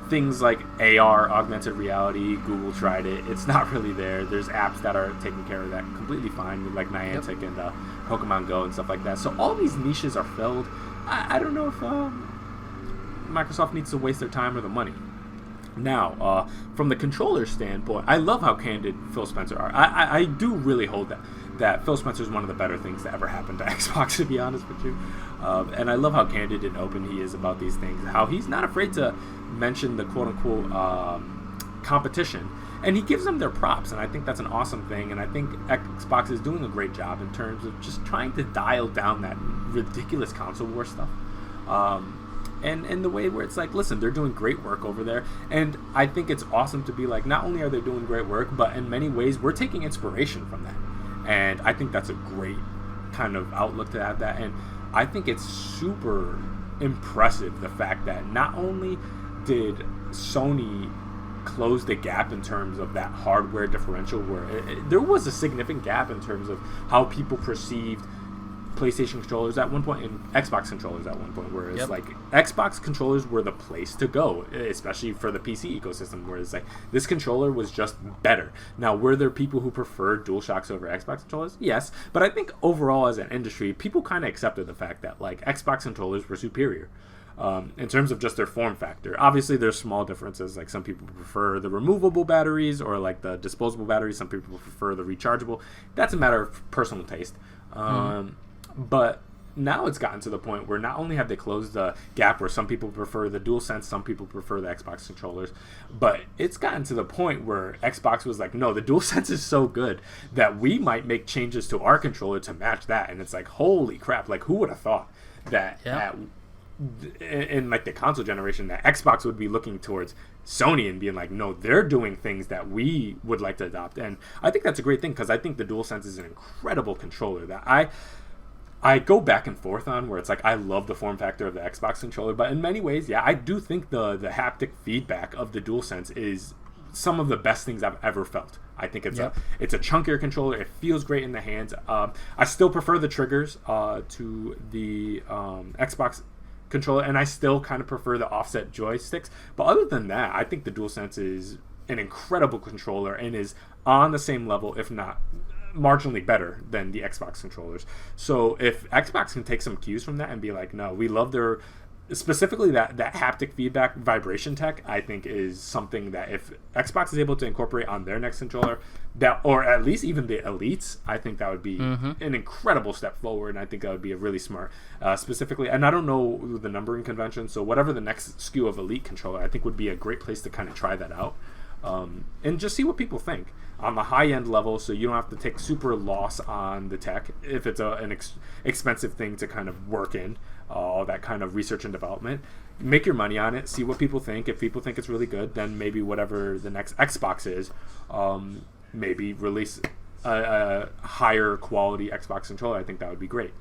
things like AR, augmented reality, Google tried it. It's not really there. There's apps that are taking care of that completely fine, like Niantic and Pokemon Go and stuff like that. So all these niches are filled. I don't know if Microsoft needs to waste their time or the money. Now, from the controller standpoint, I love how candid Phil Spencer are. I do really hold that Phil Spencer is one of the better things that ever happened to Xbox, to be honest with you. And I love how candid and open he is about these things, how he's not afraid to mention the quote-unquote competition, and he gives them their props, and I think that's an awesome thing. And I think Xbox is doing a great job in terms of just trying to dial down that ridiculous console war stuff. And in the way where it's like, listen, they're doing great work over there, and I think it's awesome to be like, not only are they doing great work, but in many ways we're taking inspiration from that. And I think that's a great kind of outlook to have that. And I think it's super impressive, the fact that not only did Sony close the gap in terms of that hardware differential, where there was a significant gap in terms of how people perceived PlayStation controllers at one point and Xbox controllers at one point, where it's like Xbox controllers were the place to go, especially for the PC ecosystem, where it's like this controller was just better. Now, were there people who preferred DualShocks over Xbox controllers? Yes, but I think overall as an industry, people kind of accepted the fact that like Xbox controllers were superior in terms of just their form factor. Obviously, there's small differences. Like some people prefer the removable batteries or like the disposable batteries. Some people prefer the rechargeable. That's a matter of personal taste. But now it's gotten to the point where not only have they closed the gap where some people prefer the DualSense, some people prefer the Xbox controllers, but it's gotten to the point where Xbox was like, no, the DualSense is so good that we might make changes to our controller to match that. And it's like, holy crap, like who would have thought that in like the console generation that Xbox would be looking towards Sony and being like, no, they're doing things that we would like to adopt. And I think that's a great thing, because I think the DualSense is an incredible controller that I go back and forth on, where it's like I love the form factor of the Xbox controller, but in many ways, yeah, I do think the haptic feedback of the DualSense is some of the best things I've ever felt. I think it's a chunkier controller. It feels great in the hands. I still prefer the triggers to the Xbox controller, and I still kind of prefer the offset joysticks. But other than that, I think the DualSense is an incredible controller and is on the same level, if not marginally better than the Xbox controllers. So if Xbox can take some cues from that and be like, no, we love their, specifically that haptic feedback vibration tech, I think is something that if Xbox is able to incorporate on their next controller, that, or at least even the Elites, I think that would be an incredible step forward, and I think that would be a really smart, specifically, and I don't know the numbering convention, so whatever the next SKU of Elite controller, I think would be a great place to kind of try that out, and just see what people think on the high-end level, so you don't have to take super loss on the tech if it's an expensive thing to kind of work in, all that kind of research and development. Make your money on it, see what people think. If people think it's really good, then maybe whatever the next Xbox is, maybe release a higher quality Xbox controller. I think that would be great.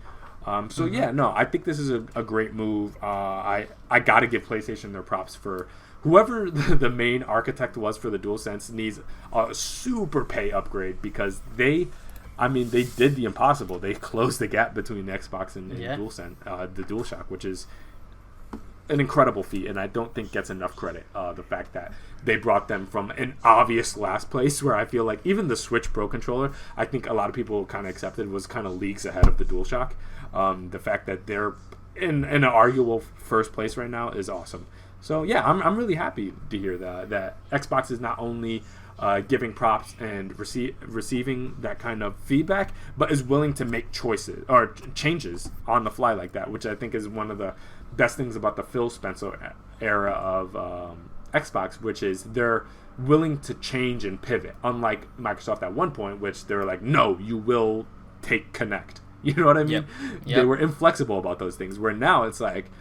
So yeah, no, I think this is a great move. I got to give PlayStation their props for whoever the main architect was for the DualSense needs a super pay upgrade, because they did the impossible. They closed the gap between the Xbox and DualSense, the DualShock, which is an incredible feat, and I don't think gets enough credit. The fact that they brought them from an obvious last place, where I feel like even the Switch Pro controller, I think a lot of people kind of accepted was kind of leagues ahead of the DualShock. The fact that they're in an arguable first place right now is awesome. So yeah, I'm really happy to hear that Xbox is not only giving props and receiving that kind of feedback, but is willing to make choices or changes on the fly like that, which I think is one of the best things about the Phil Spencer era of Xbox, which is they're willing to change and pivot, unlike Microsoft at one point, which they were like, no, you will take Kinect. You know what I mean? Yep. They were inflexible about those things, where now it's like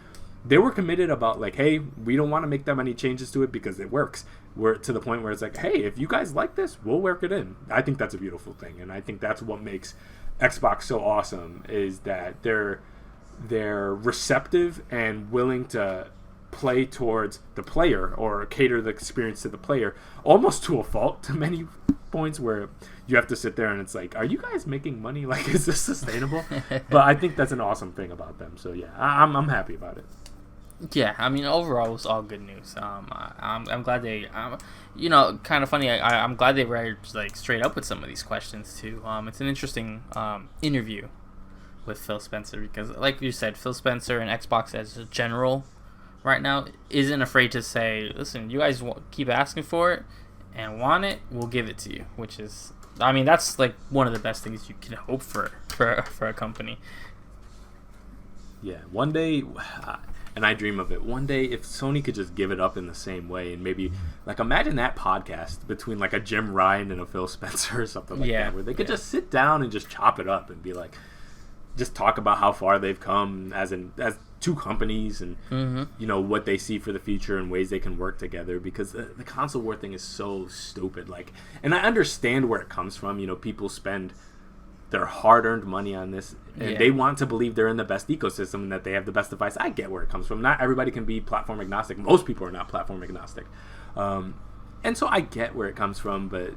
they were committed about like, hey, we don't want to make that many changes to it because it works. We're to the point where it's like, hey, if you guys like this, we'll work it in. I think that's a beautiful thing, and I think that's what makes Xbox so awesome, is that they're receptive and willing to play towards the player, or cater the experience to the player, almost to a fault to many points, where you have to sit there and it's like, are you guys making money? Like, is this sustainable? But I think that's an awesome thing about them. So yeah, I'm happy about it. Yeah, I mean, overall, it was all good news. I'm glad they, kind of funny. I'm glad they were like straight up with some of these questions too. It's an interesting interview with Phil Spencer, because, like you said, Phil Spencer and Xbox as a general right now isn't afraid to say, listen, you guys keep asking for it and want it, we'll give it to you. Which is, I mean, that's like one of the best things you can hope for a company. Yeah, one day. And I dream of it. One day, if Sony could just give it up in the same way, and maybe, like, imagine that podcast between, like, a Jim Ryan and a Phil Spencer or something like that, where they could just sit down and just chop it up and be like, just talk about how far they've come as two companies, and what they see for the future and ways they can work together, because the console war thing is so stupid. Like, and I understand where it comes from. People spend their hard-earned money on this, and they want to believe they're in the best ecosystem and that they have the best device. I get where it comes from. Not everybody can be platform agnostic. Most people are not platform agnostic, and so I get where it comes from. But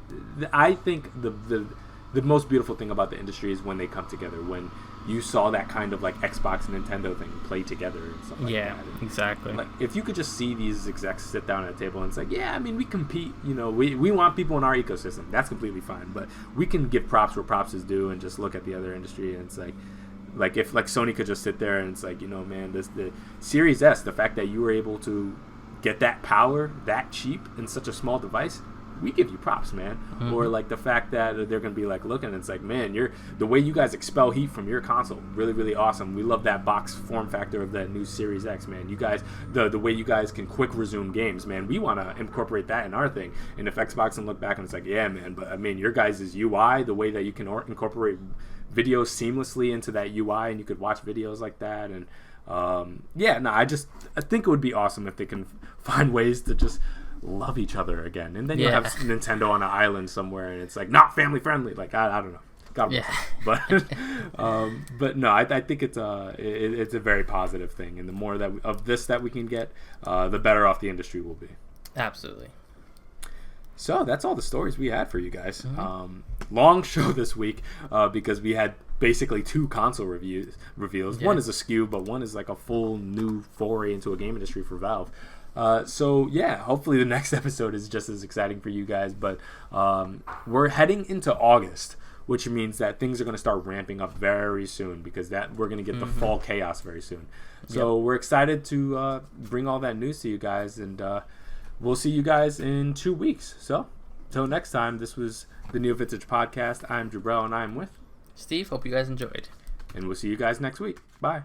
I think the most beautiful thing about the industry is when they come together. When you saw that kind of like Xbox and Nintendo thing play together and stuff like that. Yeah, exactly. Like, if you could just see these execs sit down at a table and it's like, yeah, I mean, we compete, we want people in our ecosystem. That's completely fine. But we can give props where props is due and just look at the other industry, and it's like if like Sony could just sit there and it's like, man, the Series S, the fact that you were able to get that power that cheap in such a small device, we give you props, man. Or like the fact that they're gonna be like looking, and it's like, man, the way you guys expel heat from your console, really, really awesome. We love that box form factor of that new Series X, man. You guys, the way you guys can quick resume games, man. We want to incorporate that in our thing. And if Xbox can look back and it's like, yeah, man, but I mean, your guys' UI, the way that you can incorporate videos seamlessly into that UI, and you could watch videos like that, and I think it would be awesome if they can find ways to just love each other again. And then you have Nintendo on an island somewhere, and it's like not family friendly. Like I don't know. God bless them. But no, I think it's a very positive thing, and the more that we can get, the better off the industry will be. Absolutely. So that's all the stories we had for you guys. Long show this week because we had basically 2 console reveals. One is a SKU, but one is like a full new foray into a game industry for Valve. Hopefully the next episode is just as exciting for you guys. But we're heading into August, which means that things are going to start ramping up very soon, because we're going to get the fall chaos very soon. So we're excited to bring all that news to you guys, and we'll see you guys in 2 weeks. So until next time, this was the NeoVintage Podcast. I'm Jabrell, and I'm with Steve. Hope you guys enjoyed. And we'll see you guys next week. Bye.